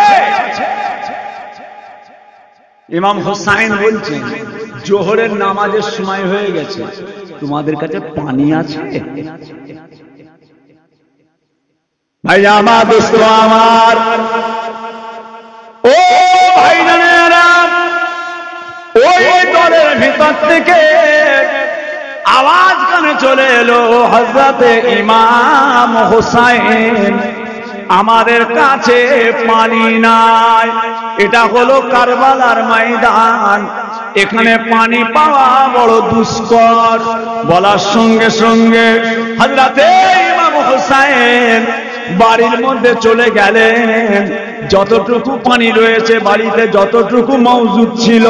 ইমাম হুসাইন বলছেন জোহরের নামাজের সময় হয়ে গেছে, তোমাদের কাছে পানি আছে? ভাই আমার দোস্ত আমার, ও ভাই জানেরা, ওই দলের ভিতর থেকে আওয়াজ কানে চলে এলো, হযরতে ইমাম হুসাইন আমাদের কাছে পানি নাই। এটা হলো কারবালার ময়দান, এখানে পানি পাওয়া বড় দুষ্কর। বলার সঙ্গে সঙ্গে হযরতে ইমাম হুসাইন বাড়ির মধ্যে চলে গেলেন। যতটুকু পানি রয়েছে বাড়িতে, যতটুকু মওজুদ ছিল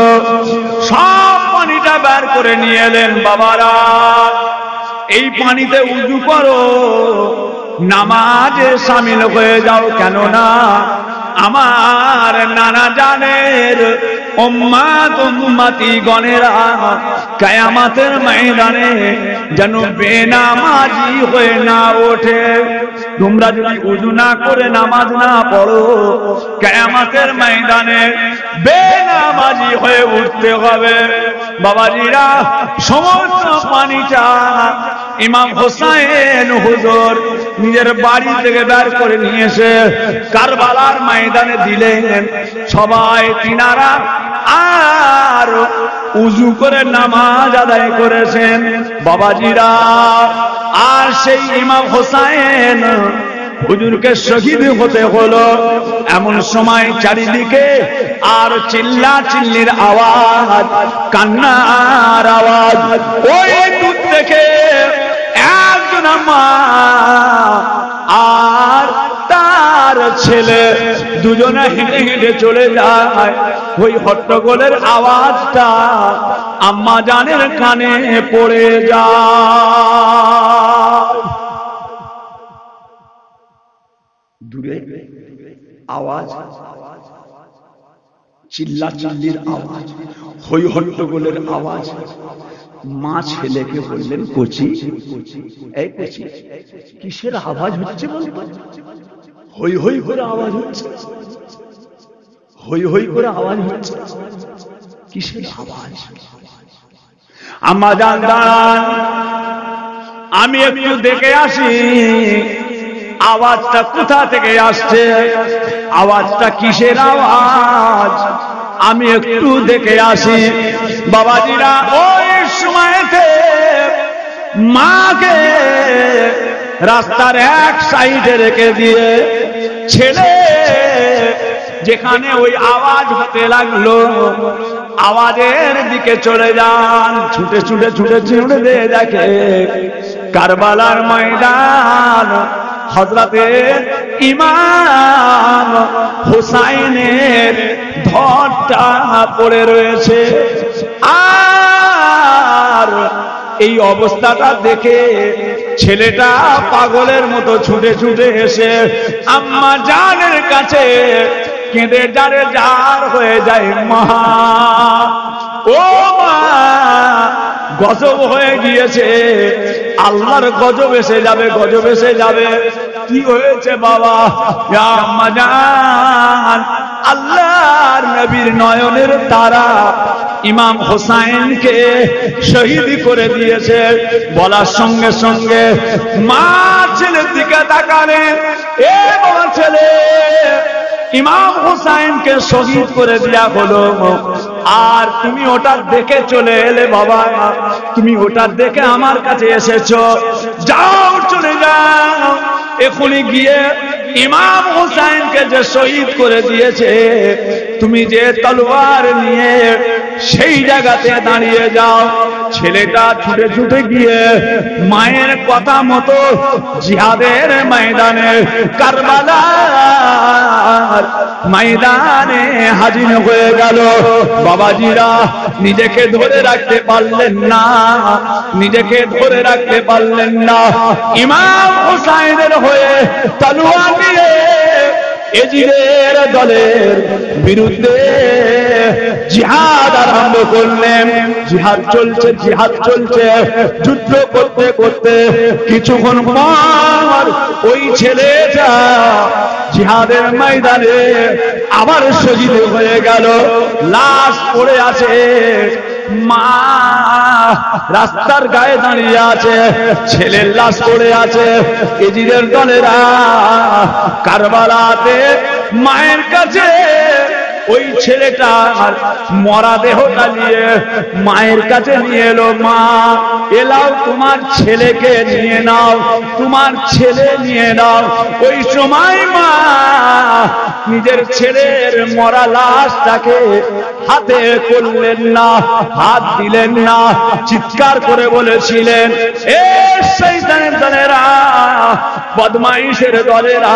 সব পানিটা বের করে নিয়ে এলেন। বাবারা, এই পানিতে উযু করো, নামাজে শামিল হয়ে যাও, কেননা আমার নানা জানের উম্মত উম্মতি গণেরা কিয়ামতের ময়দানে যেন বেনামাজি হয়ে না ওঠে। তোমরা যদি উযু না করে নামাজ না পড়ো, কিয়ামতের ময়দানে বেনামাজি হয়ে উঠতে হবে। বাবাজিরা, সমস্ত পানিটা ইমাম হুসাইন হুজুর নিজের বাড়ি থেকে বের করে নিয়ে এসে কারবালার ময়দানে দিলেন। সবাই তিনারা আর উযু করে নামাজ আদায় করেছেন। বাবাজিরা, আর সেই ইমাম হুসাইন হুজুরকে শহীদ হতে হলো। এমন সময় চারিদিকে আর চিল্লা চিল্লির আওয়াজ, কান্নার আওয়াজ। ওই দূর থেকে এক একজন মা আর তার ছেলে দুজনে হেঁটে হেঁটে চলে যায়। ওই হট্টগোলের আওয়াজটা আম্মা জানের কানে পড়ে যায়। দূরে আওয়াজ, চিল্লা চিল্লির আওয়াজ, হই হট্টগোলের আওয়াজ। মা ছেলেকে বললেন, কচি, এই কচি, কিসের আওয়াজ হচ্ছে বলতো? হই হই করে আওয়াজ হচ্ছে, হই হই করে আওয়াজ হচ্ছে, কিসের আওয়াজ? আম্মা জান দাঁড়ান, আমি একটু দেখে আসি আওয়াজটা কোথা থেকে আসছে, আওয়াজটা কিসের আওয়াজ, আমি একটু দেখে আসি। বাবাজিরা ওই সময়তে মাকে রাস্তার এক সাইডে রেখে দিয়ে ছেলে যেখানে ওই আওয়াজ হতে লাগলো আওয়াজের দিকে চলে যান। ছুটে ছুটে ছুটে ছুটে দিয়ে দেখে কারবালার ময়দান, হযরতে ইমাম হুসাইনের ধরটা পড়ে রয়েছে। আর এই অবস্থাটা দেখে ছেলেটা পাগলের মতো ছুটে ছুটে এসে আম্মা জানের কাছে কেঁদে যারে জার হয়ে যায়, মা, ও মা, গজব হয়ে গিয়েছে, আল্লাহর গজব এসে যাবে, গজব এসে যাবে। কি হয়েছে বাবা? ইয়া আম্মা জান, আল্লাহর নবীর নয়নের তারা ইমাম হোসাইনকে শহীদ করে দিয়েছে। বলার সঙ্গে সঙ্গে মা ছেলের দিকে তাকালেন, এ বাবা ছেলে, ইমাম হুসাইনকে শহীদ করে দেয়া হলো, আর তুমি ওটা দেখে চলে এলে বাবা, তুমি ওটা দেখে আমার কাছে এসেছো, যাও চলে যাও এখনই গিয়ে ইমাম হুসাইনকে যে শহীদ করে দিয়েছে তুমি যে তলোয়ার নিয়ে সেই জায়গাতে দাঁড়িয়ে যাও। ছেলেটা ছুটে ছুটে গিয়ে মায়ের কথা মতো জিহাদের ময়দানে, কারবালার ময়দানে হাজির হয়ে গেল। বাবাজিরা নিজেকে ধরে রাখতে পারলেন না, নিজেকে ধরে রাখতে পারলেন না। ইমাম হুসাইনের হয়ে তলোয়ার নিয়ে এজিদের দলের বিরুদ্ধে জিহাদ আরম্ভ করলেন। জিহাদ চলছে, জিহাদ চলছে, যুদ্ধ করতে করতে কিছুক্ষণ পর ওই ছেলেটা জিহাদের ময়দানে আবার শহীদ হয়ে গেল। লাশ পড়ে আছে, মা রাস্তার গায়ে দাঁড়িয়ে আছে, ছেলের লাশ পড়ে আছে। এজিদের দলেরা কারবালাতে মায়ের কাছে ওই ছেলেটা মরা দেহটা নিয়ে মায়ের কাছে নিয়ে এলো। মা, এলাও তোমার ছেলেকে নিয়ে নাও, তোমার ছেলে নিয়ে নাও। ওই সময় মা নিজের ছেলের মরা লাশটাকে হাতে করলেন না, হাত দিলেন না, চিৎকার করে বলেছিলেন, এ শয়তানের দলেরা, বদমাইশের দলেরা,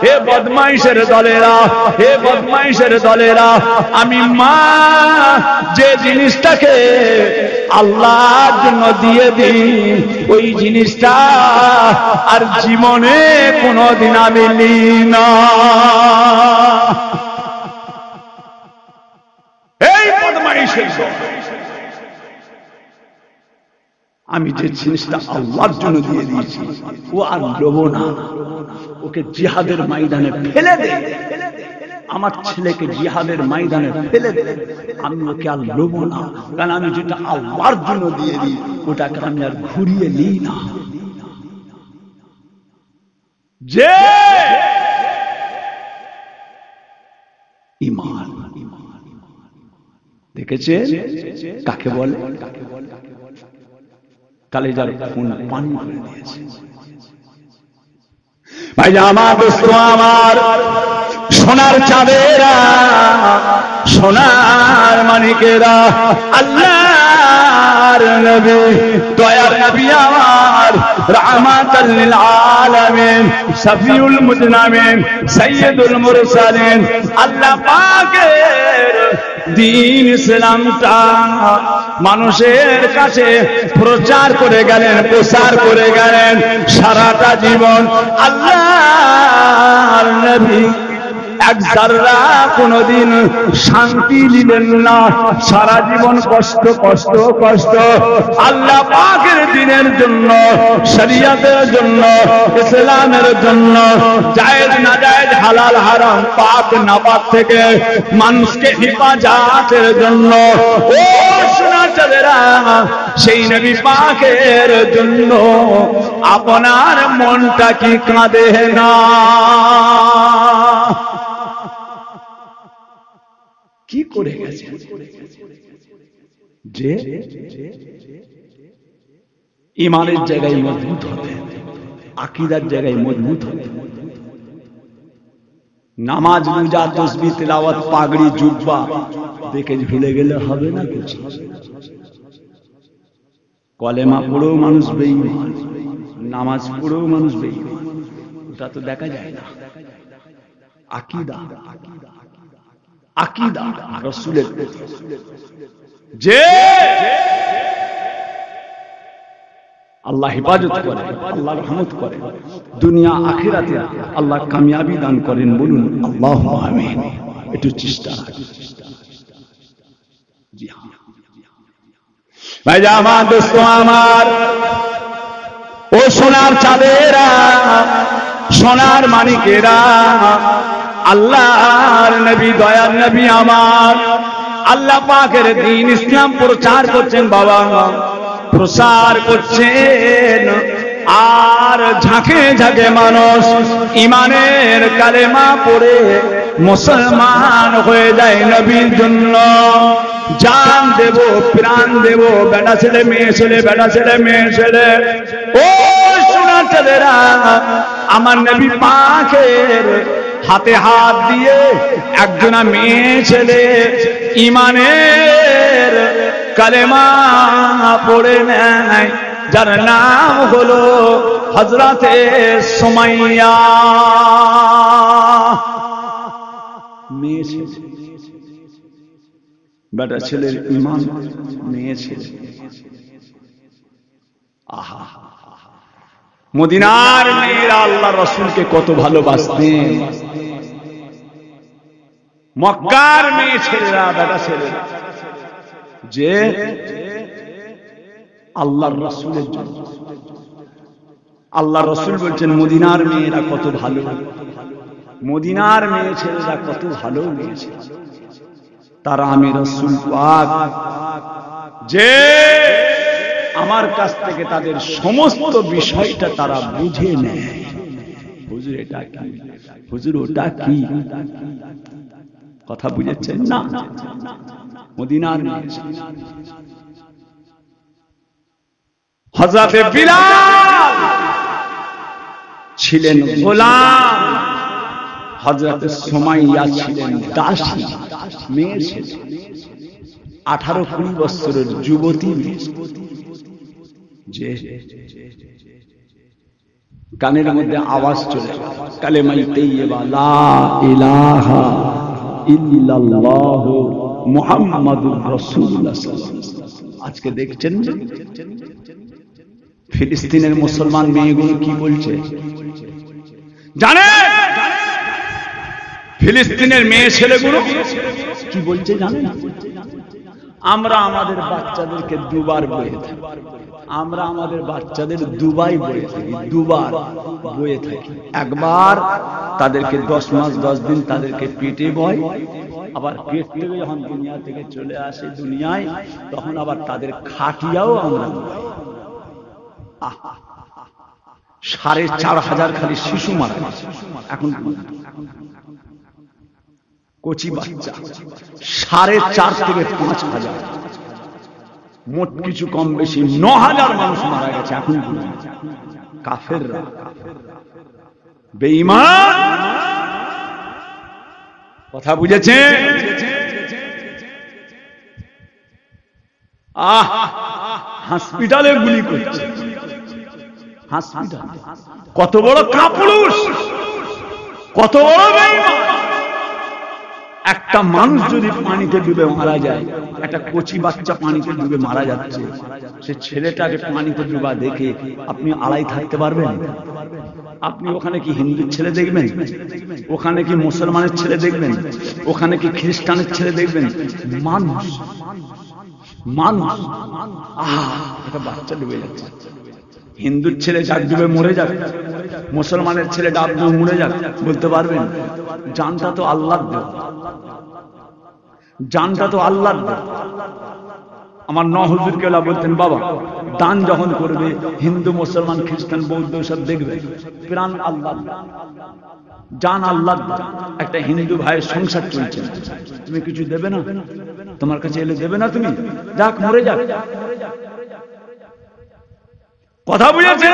হে বদমাইশের দলেরা, হে বদমাইশের দলেরা, আমি মা যে জিনিসটাকে আল্লাহর জন্য দিয়ে দিই ওই জিনিসটা আর জীবনে কোনোদিন আমি নিই না। এই বদমাইশের দল, আমি যে জিনিসটা আল্লাহর জন্য দিয়ে দিয়েছি ও আর লোভ না, ওকে জিহাদের ময়দানে ফেলে দে, আমার ছেলেকে জিহাদের ময়দানে ফেলে দে, আমি ওকে আর লোভ না, কারণ আমি যেটা আল্লাহর জন্য দিয়ে দিই ওটাকে আমি আর ঘুরিয়ে নিই না। যে ঈমান দেখেছে কাকে বলে? কালেজার খুন পানি করে দিয়েছে। ভাই আমার দোস্ত, আমার সোনার চাঁদেরা, সোনার মানিকেরা, আল্লাহ আল্লাহর নবী দয়ার নবী আমার রাহমাতাল লিল আলামিন শফিউল মুজনামিন সাইয়্যিদুল মুরসালিন আল্লাহ পাকের দ্বীন ইসলামটা মানুষের কাছে প্রচার করে গেলেন, প্রসার করে গেলেন। সারাটা জীবন আল্লাহর নবী এক যারা কোনদিন শান্তি দিলেন না, সারা জীবন কষ্ট কষ্ট কষ্ট আল্লাহ পাকের দ্বীনের জন্য, শরীয়তের জন্য, ইসলামের জন্য, জায়েজ না জায়েজ, হালাল হারাম, পাক নাপাক থেকে মানুষকে হেফাজতের জন্য ও শোনাচলেরা সেই নবী পাকের জন্য আপনার মনটা কি কাঁদে না? কি করে গেছে যে ইমানের জায়গায় মজবুত হতে, আকীদার জায়গায় মজবুত হতে, নামাজ রোজা তাসবিহ তিলাওয়াত পাগড়ি জুব্বা দেখে ভুলে গেলে হবে না কিছু। কলেমা পড়েও মানুষ বেঈমান, নামাজ পড়েও মানুষ বেঈমান, ওটা তো দেখা যায় না। আকীদা, আকীদা রাসূলের যে আল্লাহ হেফাজত করে, আল্লাহ রহমত করে, দুনিয়া আখিরাতে আল্লাহ কামিয়াবি দান করেন। বলুন আল্লাহু আমিন। একটু চেষ্টা ভাই আমার দোস্ত আমার, ও সোনার চাঁদেরা, সোনার মানিকেরা, আল্লাহর নবী দয়ার নবী আমার আল্লাহ পাকের দ্বীন ইসলাম প্রচার করছেন, বাবা প্রসার করছেন। আর ঝাঁকে ঝাঁকে মানুষ ইমানের কালেমা পড়ে মুসলমান হয়ে যায় নবীর জন্য। জান দেব, প্রাণ দেব, বেটা ছেলে মেয়ে ছেলে, বেটা ছেলে মেয়ে ছেলে, ও সোনার ছেলেরা, আমার নবী পাকের হাতে হাত দিয়ে একজনা মেয়ে ছেলে ইমানের কালেমা পড়ে নেয়, যার নাম হলো হযরতে সুমাইয়া। মেয়ে ছেলে, বেটা ছেলের ইমান, মেয়ে ছেলে। আহা, মদিনার মেয়েরা আল্লাহ রাসূলকে কত ভালোবাসতেন। মক্কার মেয়ে ছেলেরা, বেটা ছেলেরা যে আল্লাহর রাসূলের জন্য, আল্লাহ রাসূল বলছেন মদিনার মেয়েরা কত ভালো, মদিনার মেয়ে ছেলেরা কত ভালো মেয়ে ছেলে, তারা আমি রাসূল পাক যে আমার কাছ থেকে তাদের সমস্ত বিষয়টা তারা বুঝে নেয়। হুজুর এটা কি, হুজুর ওটা কি, কথা বুঝেছেন না? মদিনার হযরতে বিলাল ছিলেন গোলাম, হযরতে সুমাইয়া ছিলেন দাসী, মেয়ে ছিল 18-20 বছরের যুবতী মেয়ে, যে কানের মধ্যে আওয়াজ চলে কালেমায়ে তাইয়্যিবা লা ইলাহা ইল্লাল্লাহ মুহাম্মাদুর রাসূলুল্লাহ সাল্লাল্লাহু আলাইহি ওয়াসাল্লাম। আজকে দেখছেন ফিলিস্তিনের মুসলমান মেয়েগুলো কি বলছে জানেন? ফিলিস্তিনের মেয়ে ছেলেগুলো কি বলছে জানেন? আমরা আমাদের বাচ্চাদেরকে দুবার বয়ে থাকি, আমরা আমাদের বাচ্চাদের দুবার বয়ে থাকি, দুবার বয়ে থাকি। একবার তাদেরকে 10 মাস 10 দিন তাদেরকে পেটে বয়, আবার পেট থেকে যখন দুনিয়া থেকে চলে আসে দুনিয়ায়, তখন আবার তাদের খাটিয়াও আমরা বই। 4,500 খালি শিশু মারা গেছে এখন, কচি বাচ্চা 4,500 থেকে 5,000, মোট কিছু কম বেশি 9,000 মানুষ মারা গেছে এখন। কাফেররা, বেঈমান, কথা বুঝেছেন? হসপিটালে গুলি করছে। হসপিটাল কত বড় কাপুরুষ, কত বড় বেঈমান। একটা মানুষ যদি পানিতে ডুবে মারা যায়, একটা কচি বাচ্চা পানিতে ডুবে মারা যাচ্ছে, সে ছেলেটাকে পানিতে ডুবা দেখে আপনি আড়াই থাকতে পারবেন? আপনি ওখানে কি হিন্দুর ছেলে দেখবেন? ওখানে কি মুসলমানের ছেলে দেখবেন? ওখানে কি খ্রিস্টানের ছেলে দেখবেন? মানুষ মানুষ একটা বাচ্চা ডুবে যাচ্ছে। হিন্দুর ছেলে যাক ডুবে মরে যাক, মুসলমানের ছেলে ডাব ডুবে মরে যাক, বলতে পারবেন? জানটা তো আল্লাহর দেওয়া, জানটা তো আল্লাহর দেওয়া। আমার হুজুর কেলা বলতেন, বাবা দান যখন করবে হিন্দু মুসলমান খ্রিস্টান বৌদ্ধ সব দেখবে, প্রাণ আল্লাহ, জান আল্লাহ। একটা হিন্দু ভাইয়ের সংসার চলছে, তুমি কিছু দেবে না? তোমার কাছে এলে দেবে না? তুমি যাক মরে যাক। কথা বুঝেছে?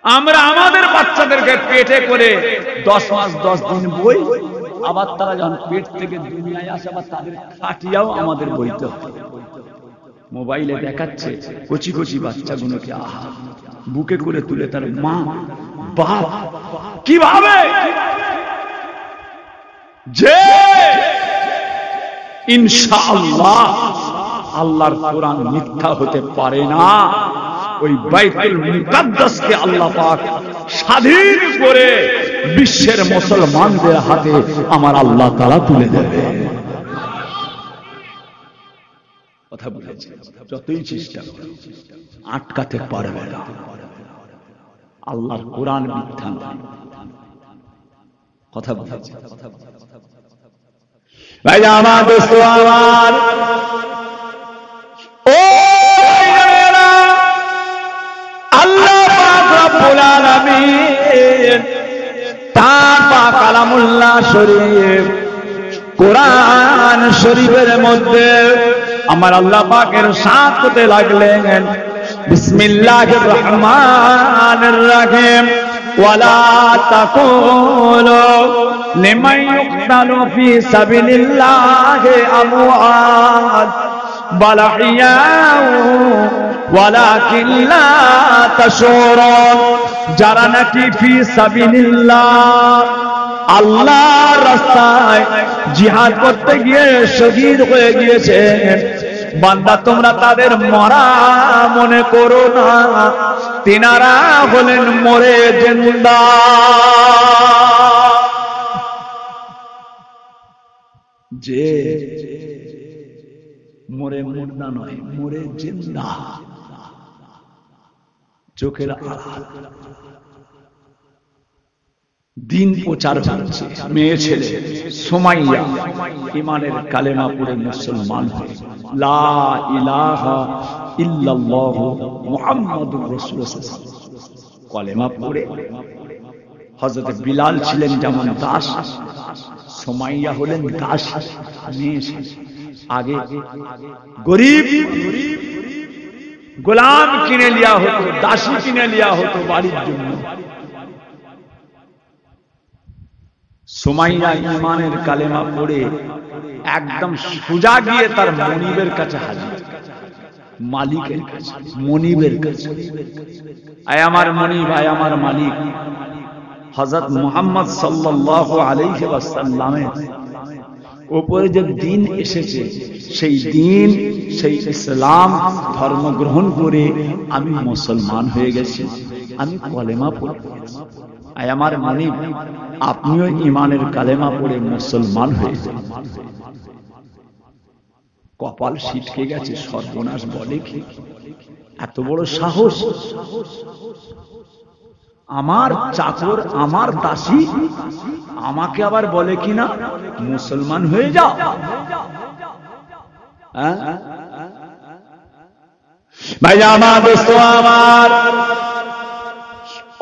আমরা আমাদের বাচ্চাদেরকে পেটে করে 10 মাস 10 দিন বই, আবার তারা যখন পেট থেকে দুনিয়ায় আসে আবার তাদের খাটিয়াও আমাদের বইতে হবে। মোবাইলে দেখাচ্ছে কচি কচি বাচ্চাগুলোকে, আহা বুকে করে তুলে তার মা বাপ কিভাবে যে ইনশাআল্লাহ আল্লাহর কোরআন মিথ্যা হতে পারে না। ওই বাইতুল মুকাদ্দাসকে আল্লাহ পাক স্বাধীন করে বিশ্বের মুসলমানদের হাতে আমার আল্লাহ তাআলা তুলে দেবে। কথা বলেছে, যতই চেষ্টা করো আটকাতে পারবে না। আল্লাহর কোরআন মিথ্যা নয়। কথা বলেছে ভাই আমার দোস্ত আমার, ও আল্লাহ পাক রব্বুল আলামিন তার পাক কালামুল্লাহ শরীফ কোরআন শরীফের মধ্যে আমার আল্লাহ পাকের সাথ করতে লাগলেন, বিসমিল্লাহির রহমানির রহিম, ওয়ালা তাকুলু লিমান ইউকতালু ফি সাবিলিল্লাহি আমওয়াত বাল আহইয়াউ ওয়ালাকিন লা তাশউরুন। যারা নাকি ফি সাবিলিল্লাহ আল্লাহর রাস্তায় জিহাদ করতে গিয়ে শহীদ হয়ে গিয়েছে, বান্দা তোমরা তাদের মরা মনে করো না, তিনারা হলেন মরে জিন্দা। যে মরে মুর্দা নয়, মরে জিন্দা। চোখের আড়াল দিন প্রচার হচ্ছে। মেয়ে ছেলে সুমাইয়া ঈমানের কালেমা পড়ে মুসলমান হয়ে লা ইলাহা ইল্লাল্লাহু মুহাম্মাদুর রাসূলুল্লাহ কালেমা পড়ে। হযরত বিলাল ছিলেন যেমন দাস, সুমাইয়া হলেন দাস। মেয়ে আগে গরিব গোলাম কিনে লিয়া হতো, দাসী কিনে লিয়া হতো বাড়ির জন্য। সুমাইয়া ঈমানের কালেমা পড়ে একদম সোজা গিয়ে তার মনিবের কাছে হাজির, মালিকের কাছে, মনিবের কাছে। আয় আমার মনিব, আয় আমার মালিক। হযরত মুহাম্মদ সাল্লাল্লাহু আলাইহি ওয়াসাল্লামের উপরে যে দিন এসেছে, সেই দিন, সেই ইসলাম ধর্ম গ্রহণ করে আমি মুসলমান হয়ে গেছি, আমি কলেমা পড়ে গেছি। আয় আমার মানিব, আপনিও ঈমানের কালেমা পড়ে মুসলমান হয়ে যান। কপাল ছিটকে গেছে, সর্বনাশ বলে কি? এত বড় সাহস! আমার চাকর, আমার দাসী আমাকে আবার বলে কিনা মুসলমান হয়ে যাও। ভাই আমার দোস্ত আমার,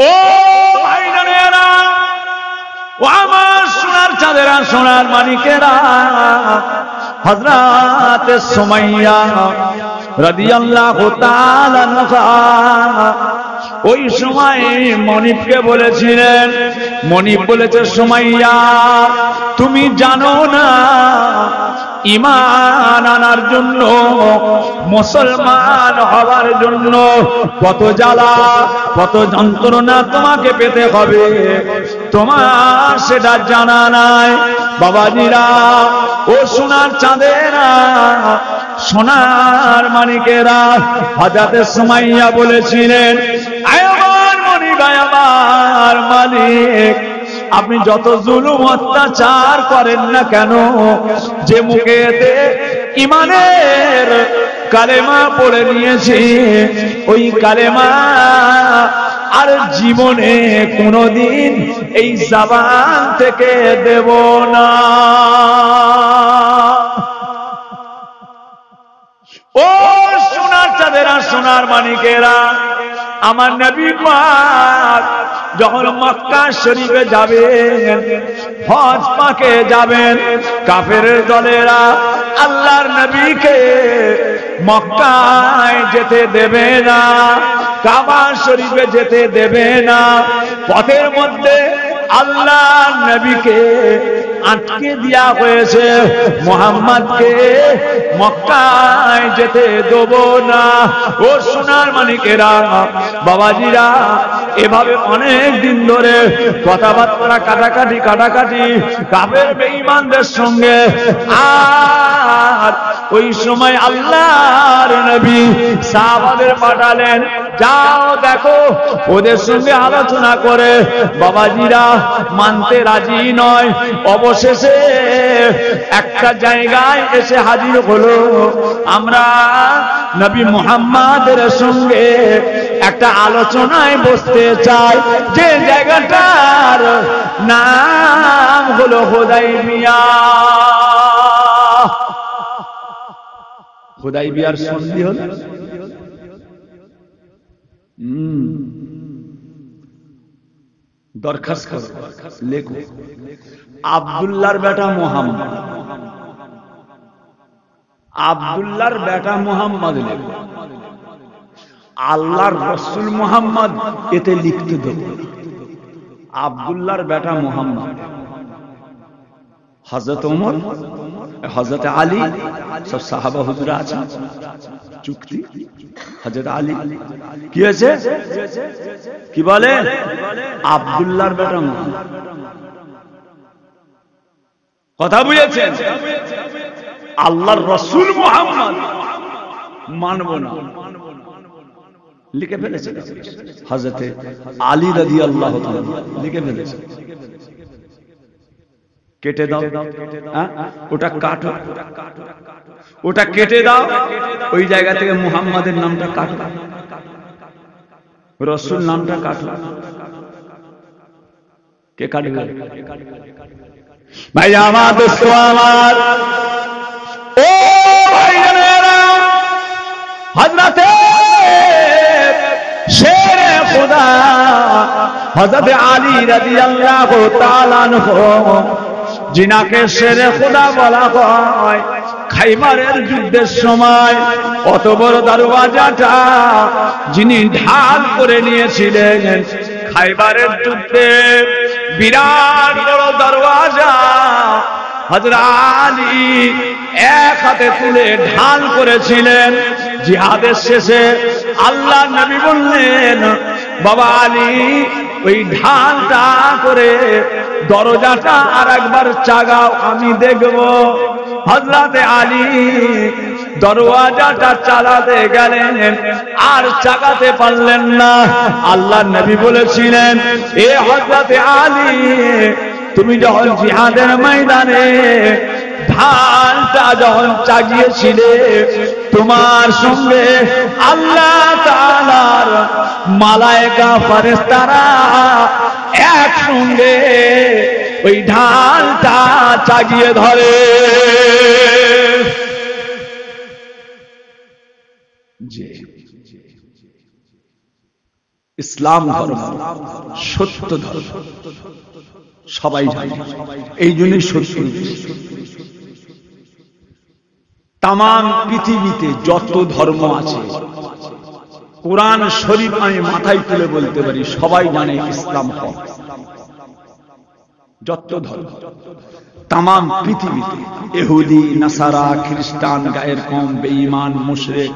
ও ভাই জানেরা, ও আমার সোনার চাঁদেরা, সোনার মানিকেরা, হযরত সুমাইয়া রাদিয়াল্লাহু তাআলা আনহা ওই সময় মনিবকে বলেছিলেন, মনিব বলেছে সুমাইয়া তুমি জানো না ঈমান আনার জন্য, মুসলমান হওয়ার জন্য কত জ্বালা কত যন্ত্রণা তোমাকে পেতে হবে, তোমার সেটা জানা নাই। বাবাজিরা, ও সোনার চাঁদেরা, সোনার মানিকেরা, হযরত সুমাইয়া বলেছিলেন, আমার মনিব, আমার মালিক, আপনি যত জুলুম অত্যাচার করেন না কেন, যে মুখেতে ঈমানের কালেমা পড়ে নিয়েছি, ওই কালেমা আর জীবনে কোনোদিন এই জবান থেকে দেব না। ও সোনার চাঁদেরা, সোনার মানিকেরা, আমার নবী পাক যখন মক্কা শরীফে যাবেন, হজ পাকে যাবেন, কাফেরের দলেরা আল্লাহর নবীকে মক্কায় যেতে দেবে না, কাবা শরীফে যেতে দেবে না। পথের মধ্যে আল্লাহর নবীকে আটকে দেয়া হয়েছে, মুহাম্মদকে মক্কায় যেতে দেব না। ও সোনার মানিকেরা, বাবাজিরা, এভাবে অনেক দিন ধরে কথাবার্তা কাটাকাটি কাফের বেঈমানদের সঙ্গে। আর ওই সময় আল্লাহর নবী সাহাবাদের পাঠালেন, যাও দেখো, ওদের সঙ্গে আলোচনা করে। বাবাজিরা মানতে রাজি নয়। অবশেষে একটা জায়গায় এসে হাজির হলো। আমরা নবী মুহাম্মাদের সঙ্গে একটা আলোচনায় বসতে চাই, যে জায়গাটার নাম হলো হুদাইবিয়া। হুদাইবিয়ার সন্ধি হল দরখাস্ত করো, লেখো, আব্দুল্লাহর বেটা মুহাম্মদ, আব্দুল্লাহর বেটা মুহাম্মদ লেখো, আল্লাহর রাসূল মুহাম্মদ এতে লিখতে দেব। আব্দুল্লাহর বেটা মুহাম্মদ, হযরত ওমর, হযরত আলী, সব সাহাবা হুজুরা আছেন, চুক্তি। হযরত আলী কি হয়েছে, কি বলে, আব্দুল্লাহর বেটা মুহাম্মদ। কথা বুঝেছেন? আল্লাহর রাসূল মুহাম্মদ মানব না, লিখে ফেলেছে হযরত আলী রাদিয়াল্লাহু তাআলা, লিখে ফেলেছে। কেটে দাও, ওটা কাটো, ওটা কেটে দাও, ওই জায়গা থেকে মুহাম্মাদের নামটা কাটো, রাসূল নামটা কাটো। কে কাটবে? ভাই আমার, দোস্ত আমার, ও ভাইরা, হযরতে শেরে খোদা হযরত আলী রাদিয়াল্লাহু তাআলা আনহু, যিনাকে শেরে খোদা বলা হয়, খাইবারের যুদ্ধের সময় অত বড় দরওয়াজাটা যিনি ঢাল করে নিয়েছিলেন, খাইবারের যুদ্ধে বিরাট বড় দরওয়াজা হযরত আলী এক হাতে তুলে ঢাল করেছিলেন। জিহাদের শেষে আল্লাহ নবী বললেন, বাবা আলী, ওই ঢালটা করে দরজাটা আর একবার চাগাও, আমি দেখব। হযরত আলী দরওয়াজাটা চালাতে গেলেন, আর চাগাতে পারলেন না। আল্লাহ নবী বলেছিলেন, এ হযরত আলী, তুমি যখন জিহাদের ময়দানে ঢালটা যখন চাগিয়েছিলে, তোমার সঙ্গে আল্লাহ তাআলার মালায়েকা ফেরেশতারা একসঙ্গে ওই ঢালটা চাগিয়ে ধরে। ইসলাম ধর্ম সত্য ধর্ম, সবাই জানে, এই জন্যই সত্য। তামাম পৃথিবীতে যত ধর্ম আছে, কোরআন শরীফ আমি মাথায় তুলে বলতে পারি, সবাই জানে ইসলাম হক। যত ধর্ম তাম পৃথিবীতে, ইহুদি, নাসারা, খ্রিস্টান, গায়ের কম, বেঈমান, মুশরিক,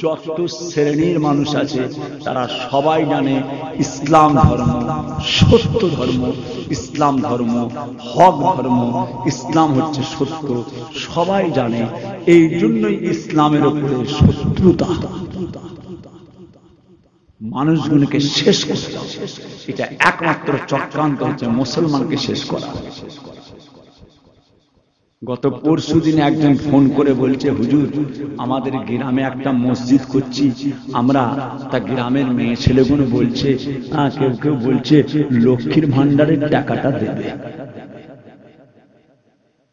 যত শ্রেণীর মানুষ আছে তারা সবাই জানে ইসলাম ধর্ম সত্য ধর্ম, ইসলাম ধর্ম হক ধর্ম, ইসলাম হচ্ছে সত্য, সবাই জানে। এই জন্যই ইসলামের উপরে শত্রুতা, মানুষগুলোকে শেষ করে দাও, এটা একমাত্র চক্রান্ত হচ্ছে মুসলমানকে শেষ করা। গত পরশু দিন একজন ফোন করে বলছে, হুজুর আমাদের গ্রামে একটা মসজিদ করছি আমরা, তা গ্রামের মেয়ে ছেলেগুলো বলছে, কেউ কেউ বলছে লক্ষ্মীর ভান্ডারের টাকাটা দেবে।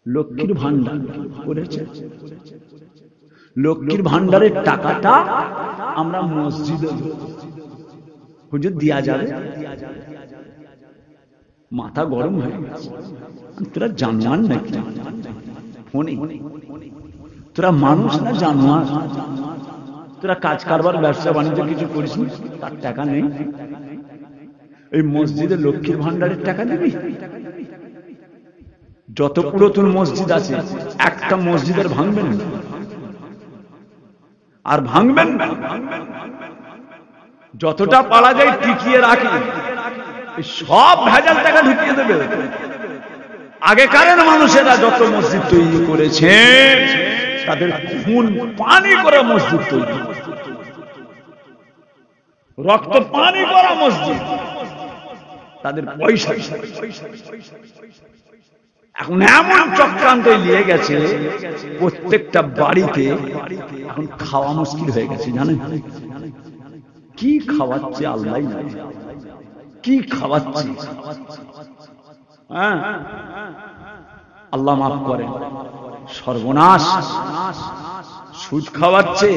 লক্ষ্মীর ভান্ডার করেছে, লক্ষ্মীর ভান্ডারের টাকাটা আমরা মসজিদে হুজুর দেয়া যাবে। মাথা গরম হয়ে গেছে, তোরা জানোয়ার নাকি? ফোনে তোরা মানুষ না জানোয়ার? তোরা কাজ কারবার ব্যবসা বাণিজ্য কিছু করিস না, তার টাকা নেই, এই মসজিদে লক্ষ্মীর ভান্ডারের টাকা দিবি? যত পুরাতন মসজিদ আছে একটা মসজিদের ভাঙবেন না, আর ভাঙবেন না, যতটা পারা যায় টিকিয়ে রাখি, সব ভেজাল টাকা ঢুকিয়ে দেবে। আগেকারের মানুষেরা যত মসজিদ তৈরি করেছে তাদের খুন পানি করা মসজিদ তৈরি, রক্ত পানি করা মসজিদ, তাদের পয়সা। এখন এমন চক্রান্ত নিয়ে গেছে প্রত্যেকটা বাড়িতে, এখন খাওয়া মুশকিল হয়ে গেছে। জানেন কি খাওয়াচ্ছে? আল্লাহ কি খাওয়াচ্ছে? আল্লাহ মাফ করে, সর্বনাশ। সুদ খাওয়াচ্ছে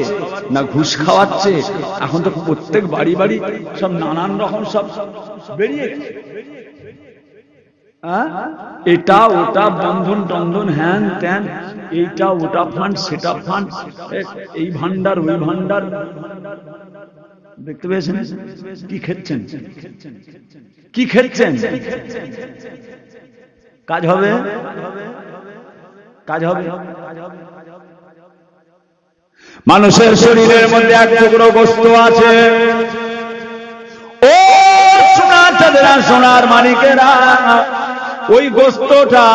না ঘুষ খাওয়াচ্ছে? এখন তো প্রত্যেক বাড়ি বাড়ি সব নানান রকম সব বেরিয়ে গেছে। এটা ওটা বন্ধন টন্ধন হ্যান ত্যান, এইটা ওটা ফান্ড সেটা ফান্ড, এই ভান্ডার ওই ভান্ডার। দেখতে পেয়েছেন কি খেচ্ছেন? কি খেচ্ছেন? কাজ হবে, কাজ হবে। মানুষের শরীরের মধ্যে এক টুকরো গোশত আছে, ও সোনার চাঁদেরা, সোনার মানিকেরা, ওই গোশতটা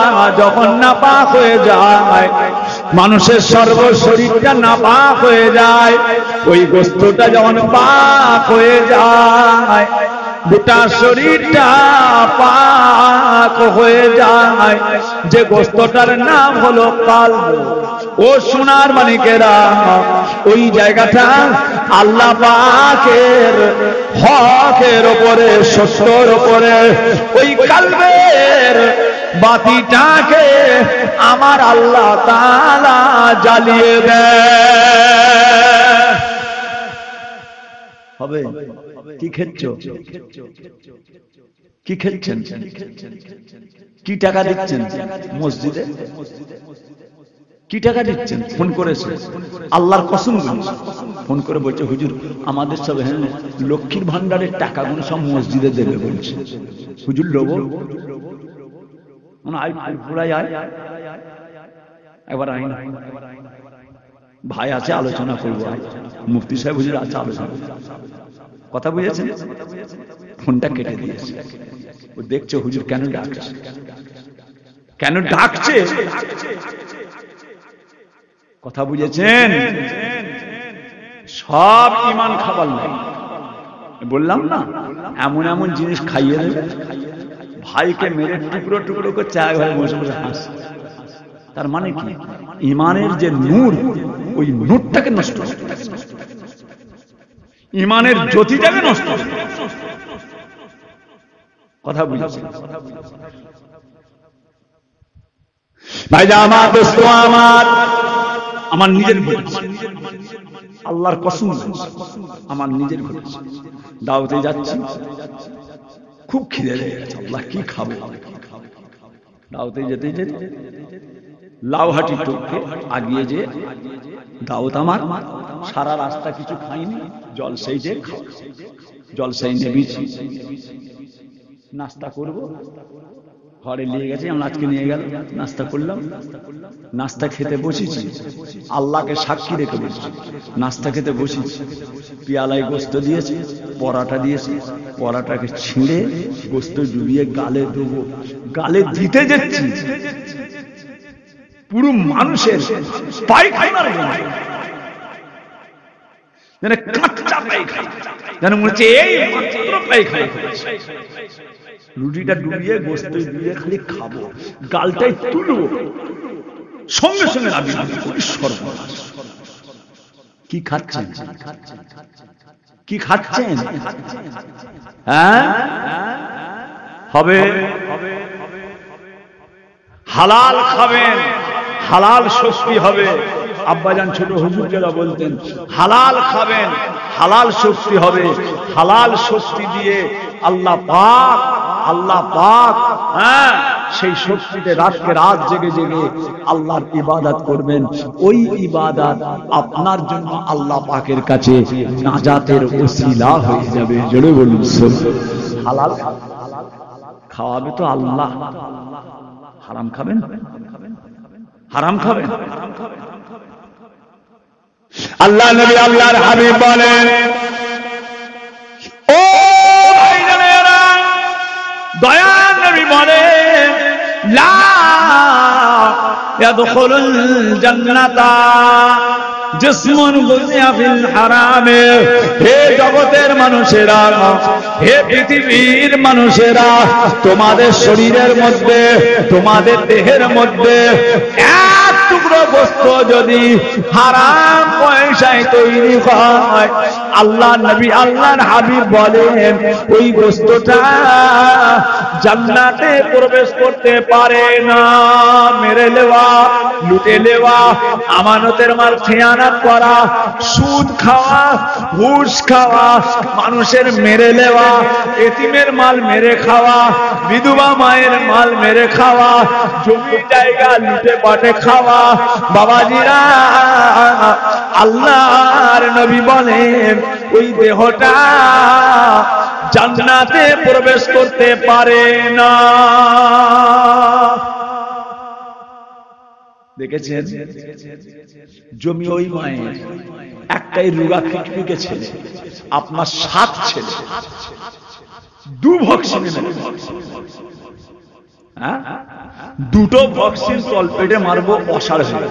যখন নাপাক হয়ে যায়, মানুষের সর্ব শরীরটা নাপাক হয়ে যায়। ওই গোশতটা যখন পাক হয়ে যায়, গোটা শরীরটা পাক হয়ে যায়। যে গোশতটার নাম হলো কালব। ও সোনার মানিকেরা, ওই জায়গাটা আল্লাহ পাকের হকের ওপরে, সত্যর ওপরে, ওই কালবের বাতিটাকে আমার আল্লাহ তাআলা জ্বালিয়ে দেয়। হবে কি খেচ্ছ? কি খেচ্ছেন? কি টাকা দিচ্ছেন মসজিদে? কি টাকা দিচ্ছেন? ফোন করেছে, আল্লাহর কসম বলছে, ফোন করে বলছে হুজুর আমাদের সব লক্ষ্মীর ভান্ডারের টাকাগুলো সব মসজিদে দেবে বলছে। হুজুর লোবো একবার আইন ভাই আছে, আলোচনা করবো। মুফতি সাহেব হুজুর আছে, আলোচনা কথা বুঝেছেন? ফোনটা কেটে দিয়েছে। ও দেখছে হুজুর কেন ডাকছে, কেন ডাকছে। কথা বুঝেছেন? সব ইমান খাবার নাই। বললাম না এমন এমন জিনিস খাইয়ে দেবে, ভাইকে মেরে টুকরো টুকরো করে চা ঘরে বসে বসে হাস। তার মানে কি? ইমানের যে নূর, ওই নূরটাকে নষ্ট, ইমানের জ্যোতিটাকে নষ্ট। কথা বুঝেছেন? ভাইজা আমার, দোস্ত আমার, আমার নিজের আল্লাহর কসম, আমার নিজের ঘটেছে। দাওয়াতে যাচ্ছি, খুব খিদে লেগে গেছে, আল্লাহ কি খাবো। দাওয়াতে যেতে যেতে লাউহাটি টোপকে আগিয়ে যে দাওয়াত আমার, সারা রাস্তা কিছু খাইনি, জলসাই যে জলসাই নেমেছি, নাস্তা করব, ঘরে নিয়ে গেছে, আমরা আজকে নিয়ে গেল, নাস্তা করলাম, নাস্তা খেতে বসেছি, আল্লাহকে সাক্ষী রেখে বসেছি, নাস্তা খেতে বসেছি, পেয়ালায় গোস্ত দিয়েছে, পরাটা দিয়েছে, পরাটাকে ছিঁড়ে গোস্ত ডুবিয়ে গালে দেবো, গালে দিতে যাচ্ছি, পুরো মানুষের পায়খানার জন্য, যেন কাঁচা পায়খানা, যেন মনে হচ্ছে এই মাত্র পায়খানা, রুটিটা ডুবিয়ে গোস্ত দিয়ে খালি খাবো, গালটাই তুলবো, সঙ্গে সঙ্গে রাবি সর্বনাশ। কি খাচ্ছেন, কি খাচ্ছেন? হ্যাঁ, হবে হালাল খাবেন, হালাল শক্তি হবে। আব্বাজান ছোট হুজুররা বলতেন হালাল খাবেন, হালাল শক্তি হবে। হালাল শক্তি দিয়ে আল্লাহ পাক, আল্লাহ পাক, হ্যাঁ, সেই শক্তিতে রাতকে রাত জেগে জেগে আল্লাহর ইবাদত করবেন। ওই ইবাদত আপনার জন্য আল্লাহ পাকের কাছে নাজাতের ওসিলা হয়ে যাবে। জোরে বলুন হালাল খাওয়াবে তো আল্লাহ, হারাম খাবেন, হারাম খাবেন। আল্লাহ নবী আল্লাহর হাবিব বলেন, ও ভাইজানেরা, দয়ার নবী বলেন, লা ইয়াদখুলুল জান্নাতা জিসমুন গুযিয়া ফিল হারামে। হে জগতের মানুষেরা, হে পৃথিবীর মানুষেরা, তোমাদের শরীরের মধ্যে, তোমাদের দেহের মধ্যে এক টুকরো বস্তু যদি হারাম পয়সায় তৈরি হয়, আল্লাহ নবী আল্লাহর হাবিব বলেন ওই বস্তুটা জান্নাতে প্রবেশ করতে পারে না। মেরে নেওয়া, লুটে নেওয়া, আমানতের মাল খেয়ানত করা, সুদ খাওয়া, ঘুষ খাওয়া, মানুষের মেরে নেওয়া, এতিমের মাল মেরে খাওয়া, বিধবা মায়ের মাল মেরে খাওয়া, জমি জায়গা লুটে পাটে খাওয়া, বাবাজিরা, আল্লাহর নবী বলেন ওই দেহটা জান্নাতে প্রবেশ করতে পারে না। দেখেছেন জমি ওই মায়ের, একটাই রুগা খিটমিকে ছেলে, আপনার 7 ছেলে, 2 ভক্সিনে, হ্যাঁ, 2টো ভক্সিন তলপেটে মারবো, অসাড় হয়ে,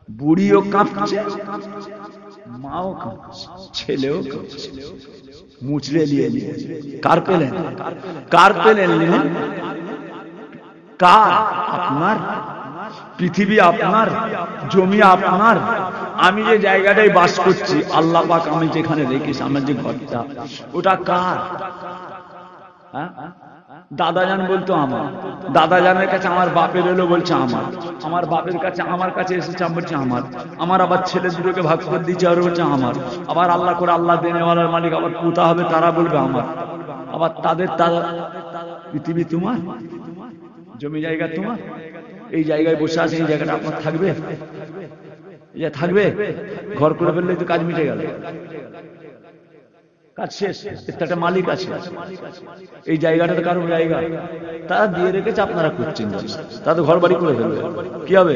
বুড়িও কাঁপছে, মাও কাঁপছে, ছেলেও কাঁপছে, মুচড়ে নিয়ে নিয়ে। কার পেলেন, কার পেলেন নিলেন? কার? আপনার। পৃথিবী আপনার, জমি আপনার। আমি যে জায়গাটায় বাস করছি, আল্লাহ পাক আমি যেখানে রেখেছি, আমার যে ঘরটা, ওটা কার? হ্যাঁ, দাদাজান বলতো আমার, দাদাজানের কাছে আমার বাপের এলো, বলছে আমার, আমার বাপের কাছে আমার কাছে এসেছে, আমি বলছি আমার, আমার আবার ছেলে দুটোকে ভাগ করে দিয়েছে, আর বলছে আমার, আবার আল্লাহ করে আল্লাহ দেনেওয়ালার মালিক, আবার পুতা হবে তারা বলবে আমার, আবার তাদের তারা। পৃথিবী তোমার, জমি জায়গা তোমার, এই জায়গায় বসে আছে, এই জায়গাটা আপনার থাকবে, এই থাকবে, ঘর করে ফেললে তো কাজ মিটে গেল, কাজ শেষ। একটা মালিক আছে, এই জায়গাটা তো কারো জায়গা, তারা দিয়ে রেখেছে, আপনারা করছেন, তারা তো ঘর বাড়ি করে ফেলবে, কি হবে?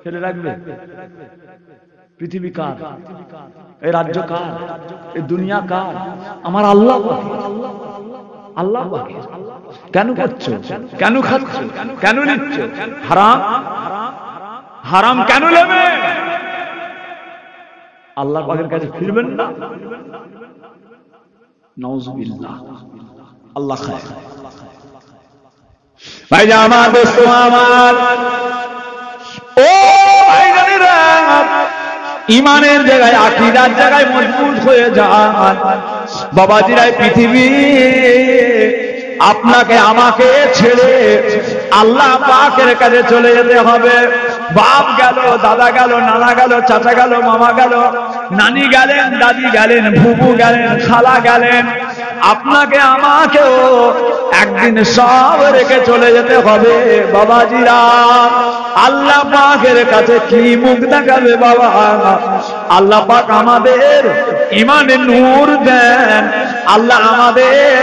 ফেলে রাখবে। পৃথিবী কার? এই রাজ্য কার? এই দুনিয়া কার? আমার আল্লাহ। আল্লাহ কেন করছো? কেন খাচ্ছ? কেন নিচ্ছ? হারাম, হারাম কেন নেবে? আল্লাহ পাকের কাছে ফিরবেন না? নাউজুবিল্লাহ। আল্লাহ খায়। ভাইজান আমার, দোস্ত আমার, ও ভাইজানেরা, ইমানের জায়গায়, আকীদার জায়গায় মজবুত হয়ে যান বাবাজিরা। পৃথিবী আপনাকে আমাকে ছেড়ে আল্লাহ পাকের কাছে চলে যেতে হবে। বাপ গেল, দাদা গেল, নানা গেল, চাচা গেল, মামা গেল, নানি গেলেন, দাদি গেলেন, ফুফু গেলেন, খালা গেলেন, আপনাকে আমাকেও একদিন সব রেখে চলে যেতে হবে বাবাজিরা। আল্লাহ পাকের কাছে কি মুখ দেখাবে বাবা? আল্লাহ পাক আমাদের ইমানে নূর দেন, আল্লাহ আমাদের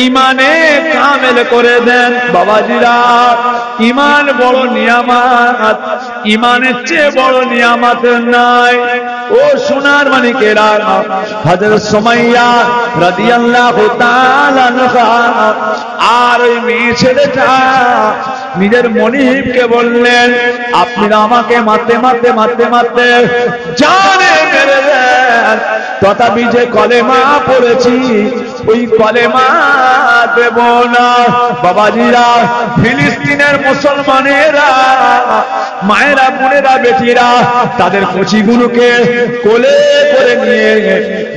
ইমানে কামেল করে দেন বাবাজিরা। ইমান বড় নিয়ামত, ইমানের চেয়ে বড় নিয়ামত নাই। ও সোনার মানিকেরা, হযরত সুমাইয়া রাদিয়াল্লাহু তাআলা আনহা আর ওই মেয়ে ছেলেটা নিজের মনিবকে বললেন, আপনি আমাকে মারতে মারতে মারতে মারতে জানে মেরে দেন, তথাপি যে কলেমা পড়েছি ওই কলেমা দেব না। বাবাজিরা, ফিলিস্তিনের মুসলমানেরা মায়েরা, বোনেরা, বেটিরা তাদের কচিগুলোকে কোলে করে নিয়ে,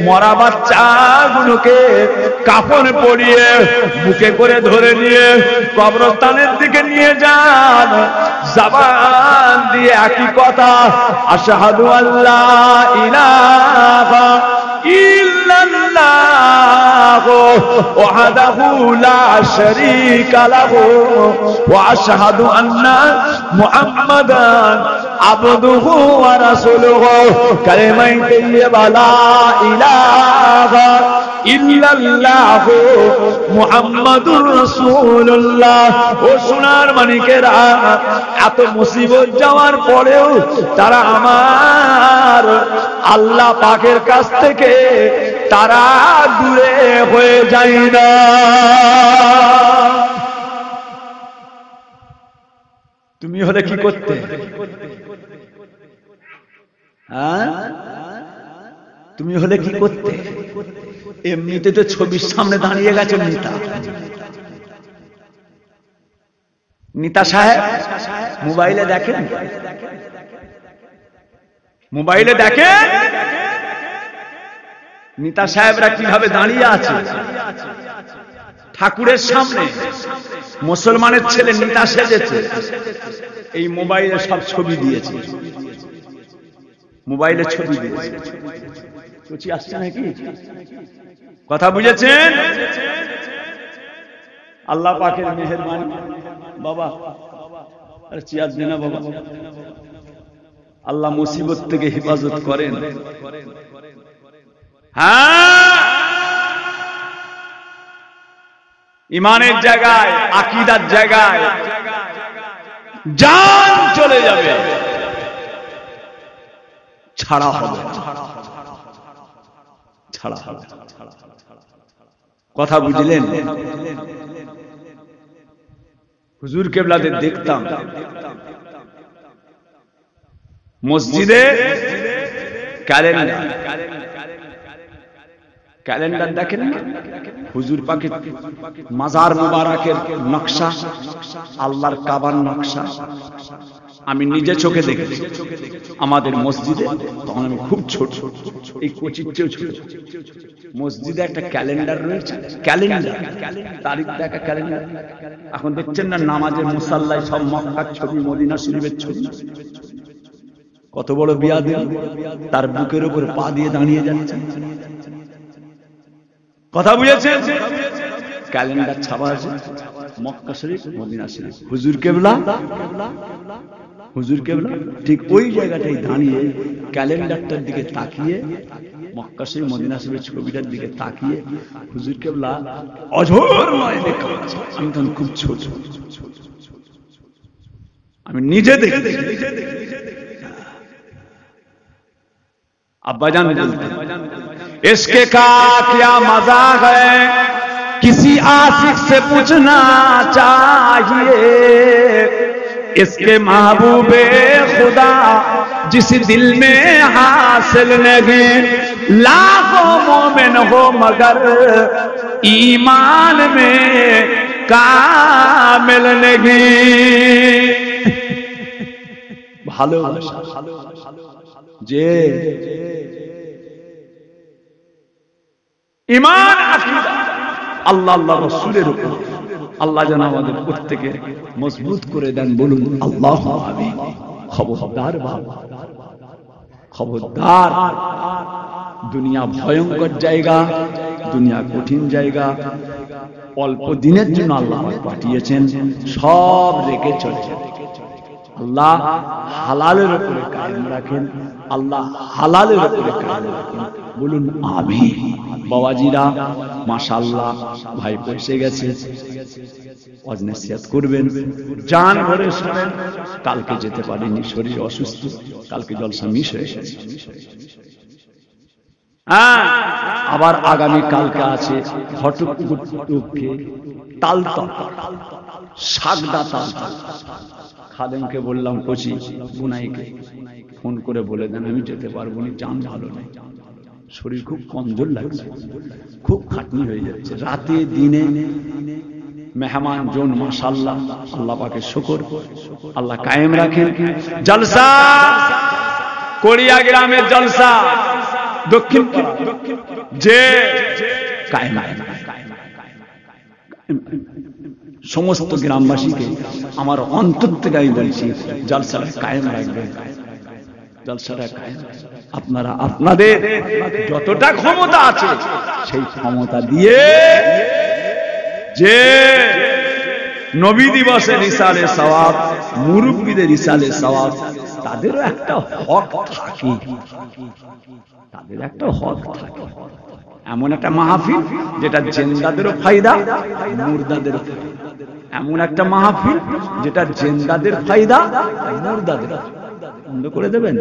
মরা বাচ্চাগুলোকে কাফন পরিয়ে বুকে করে ধরে নিয়ে কবরস্থানের দিকে নিয়ে যান। জবান দিয়ে একই কথা, আশহাদু আল্লা ইলাহা ইল্লাল্লাহু ওয়াহদাহু লা শারীকা লাহু ওয়া আশহাদু আন্না মুহাম্মাদান আবদুহু ওয়া রাসূলুহু। কালিমায়ে তাইয়্যিবা লা ইলাহা ইল্লাল্লাহু মুহাম্মাদুর রাসূলুল্লাহ। ও সোনার মানিকেরা, এত মুসিবত যাওয়ার পরেও তারা আমার আল্লাহ পাকের কাছ থেকে তারা দূরে হয়ে যায় না। তুমি হলে কি করতে? হ্যাঁ, তুমি হলে কি করতে? এমনিতে তো ছবির সামনে দাঁড়িয়ে গেছে নেতা সাহেব, মোবাইলে দেখেন, মোবাইলে দেখেন নেতা সাহেবরা কিভাবে দাঁড়িয়ে আছে ঠাকুরের সামনে। মুসলমানের ছেলে নেতা সেজেছে, এই মোবাইলে সব ছবি দিয়েছে, মোবাইলে ছবি দিয়েছে। কুচি আসছে নাকি? কথা বুঝেছেন? আল্লাহ পাকের মেহেরবানি। বাবা আরে চিয়াজ দেনা বাবা, আল্লাহ মুসিবত থেকে হেফাজত করেন। হ্যাঁ, ইমানের জায়গায়, আকীদার জায়গায় জান চলে যাবে, ছাড়া হবে, ছাড়া হবে। কথা বুঝলেন? হুজুর কেবলাদের দেখতাম মসজিদে ক্যালেন্ডার দেখেন না, হুজুর পাকের মাজার মুবারকের নকশা, আল্লাহর কাবার নকশা আমি নিজে চোখে দেখেছি আমাদের মসজিদে। তখন আমি খুব ছোট, এই কোচির চেয়েও ছোট। মসজিদে একটা ক্যালেন্ডার রয়েছে, ক্যালেন্ডার, তারিখ দেখা ক্যালেন্ডার। এখন দেখছেন না নামাজের মুসাল্লায় সব মক্কার ছবি, মদিনা শরীফের ছবি। কত বড় বিয়াদী, তার বুকের উপর পা দিয়ে দাঁড়িয়ে যাচ্ছে। কথা বুঝেছেন? ক্যালেন্ডার ছাপা আছে, মক্কা শরীফ, মদিনা শরীফ। হুজুর কেবলা, হুজুর কেবলা ঠিক ওই জায়গাটাই দাঁড়িয়ে ক্যালেন্ডারটার দিকে তাকিয়ে, মক্কা শরীফ মদিনা শরীফের ছবিটার দিকে তাকিয়ে হুজুর কেবলা অঝোর নয় লেখা আছে। আমি তখন খুব ছোট, আমি নিজে দেখি। अब्बाजान बोलते इसके का क्या मजा है, किसी आशिक से पूछना चाहिए। इसके महबूबे खुदा जिस दिल में हासिल नहीं, लाखों मोमिन हो मगर ईमान में कामिल नहीं। ভালোবাসা যে ঈমান আকীদা আল্লাহ আল্লাহ রাসূলের উপর, আল্লাহ যেন আমাদের প্রত্যেকের মজবুত করে দেন। বলুন আল্লাহু আমিন। খবরদার বাবা, খবরদার, দুনিয়া ভয়ঙ্কর জায়গা, দুনিয়া কঠিন জায়গা, অল্প দিনের জন্য আল্লাহ পাঠিয়েছেন, সব রেখে চলে যাবে। আল্লাহ হালালের উপরে কায়েম রাখেন, আল্লাহ হালালের উপরে কায়েম রাখেন, বলুন আমিন। বাবাজিরা মাশাআল্লাহ, ভাই বসে গেছে, ওয়াজ নসিহত করবেন, জান ভরে শুনেন। কালকে যেতে পারেনি, শরীর অসুস্থ, কালকে জলসা মিস হয়ে গেছে। আবার আগামী কালকে আছে ঘটককে তালতা শাকদা তালতা। খাদেমকে বললাম, কোচি বুনাইকে ফোন করে বলে দেন আমি যেতে পারবো না, জান ভালো নেই, শরীর খুব কমজোর লাগছে, খুব খাটনি হয়ে যাচ্ছে, রাতে দিনে মেহমান জন মাশাআল্লাহ, আল্লাহ পাকের শুকর, আল্লাহ কায়েম রাখেন। জলসা কোরিয়া গ্রামের জলসা দক্ষিণ যে কায়েম, সমস্ত গ্রামবাসীকে আমার অন্তর থেকে আমি বলছি, জলসাটা কায়েম রাখবেন, জলসাটা কায়েম। আপনারা আপনাদের যতটা ক্ষমতা আছে সেই ক্ষমতা দিয়ে যে নবী দিবসের ইসালে সওয়াব, মুরব্বীদের ইসালে সওয়াব, তাদেরও একটা হক থাকে, তাদের একটা হক থাকে। এমন একটা মাহফিল যেটা জেন্দাদেরও ফায়দা, মুর্দাদেরও ফায়দা। এমন একটা মাহফিল যেটা জেন্দাদের ফায়দা, মুর্দাদের বন্ধ করে দেবেন।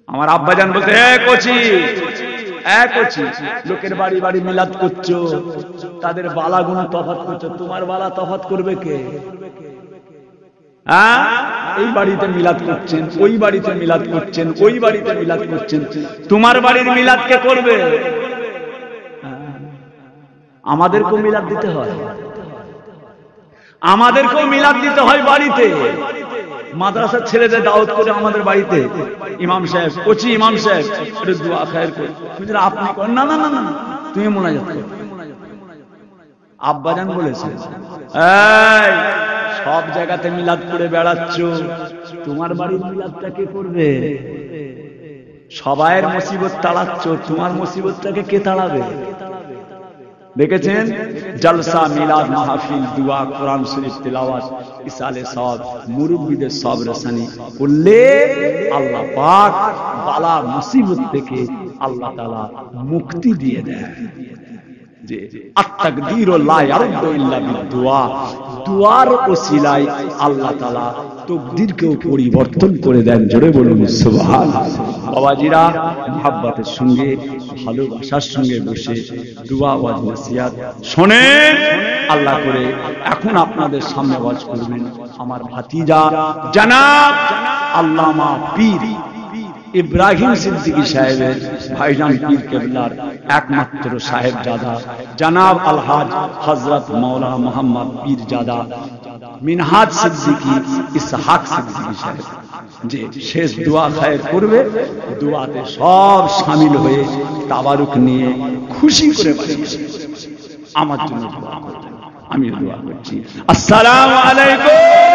আমার আব্বাজান বলতে, কোচি লোকের বাড়ি বাড়ি মিলাদ করছো, তাদের বালাগুনা তফাৎ করছো, তোমার বালা তফাৎ করবে কে? এই বাড়িতে মিলাদ করছেন, ওই বাড়িতে মিলাদ করছেন, ওই বাড়িতে মিলাদ করছেন, তোমার বাড়ির মিলাদ কে করবে? আমাদেরকেও মিলাদ দিতে হয়, আমাদেরকেও মিলাদ দিতে হয় বাড়িতে। মাদ্রাসার ছেলেদের দাওয়াত করে আমাদের বাড়িতে, ইমাম সাহেব, কোচি ইমাম সাহেব একটু দোয়া খায়ের করে, আপনি করেন না, না না না তুমি মোনাজাত করো। আব্বাজান বলেছেন, এই সব জায়গাতে মিলাদ করে বেড়াচ্ছ, তোমার বাড়ির মিলাদটা কে করবে? সবাইয়ের মুসিবত তাড়াচ্ছ, তোমার মুসিবতটাকে কে তাড়াবে? দেখেছেন জলসা, মিলাদ, মাহফিল, দোয়া, কোরআন শরীফ তেলাওয়াত, ইসালে সওয়াব, মুরব্বিদের সব রসানি করলে আল্লাহ পাক বালা মুসিবত থেকে আল্লাহ তাআলা মুক্তি দিয়ে দেয়। যে আত-তাকদীরু লা ইয়ারুদ্দু ইল্লা বিদ-দুআ, দুআর ওসিলায় আল্লাহ তাআলা তকদিরকেও পরিবর্তন করে দেন। জোরে বলুন সুবহানাল্লাহ। বাবাজিরা মুহাব্বতের সঙ্গে, ভালোবাসার সঙ্গে বসে দোয়া ওয়াজ নসিহত শোনেন। আল্লাহ করে এখন আপনাদের সামনে ওয়াজ করবেন আমার ভাতিজা জনাব আল্লামা পীর ইব্রাহিম সিদ্দিকী সাহেবের, ভাইজান পীর কেবলার একমাত্র সাহেবজাদা জনাব আলহাজ হযরত মাওলানা মোহাম্মদ পীরজাদা মিনহাজ সিদ্দিকী ইসহাক সিদ্দিকী সাহেব যে শেষ দোয়া খায়ের করবে, দোয়াতে সব শামিল হয়ে তাবারুক নিয়ে খুশি করে আমার জন্য দোয়া করবেন। আমি দোয়া করছি। আসসালামু আলাইকুম।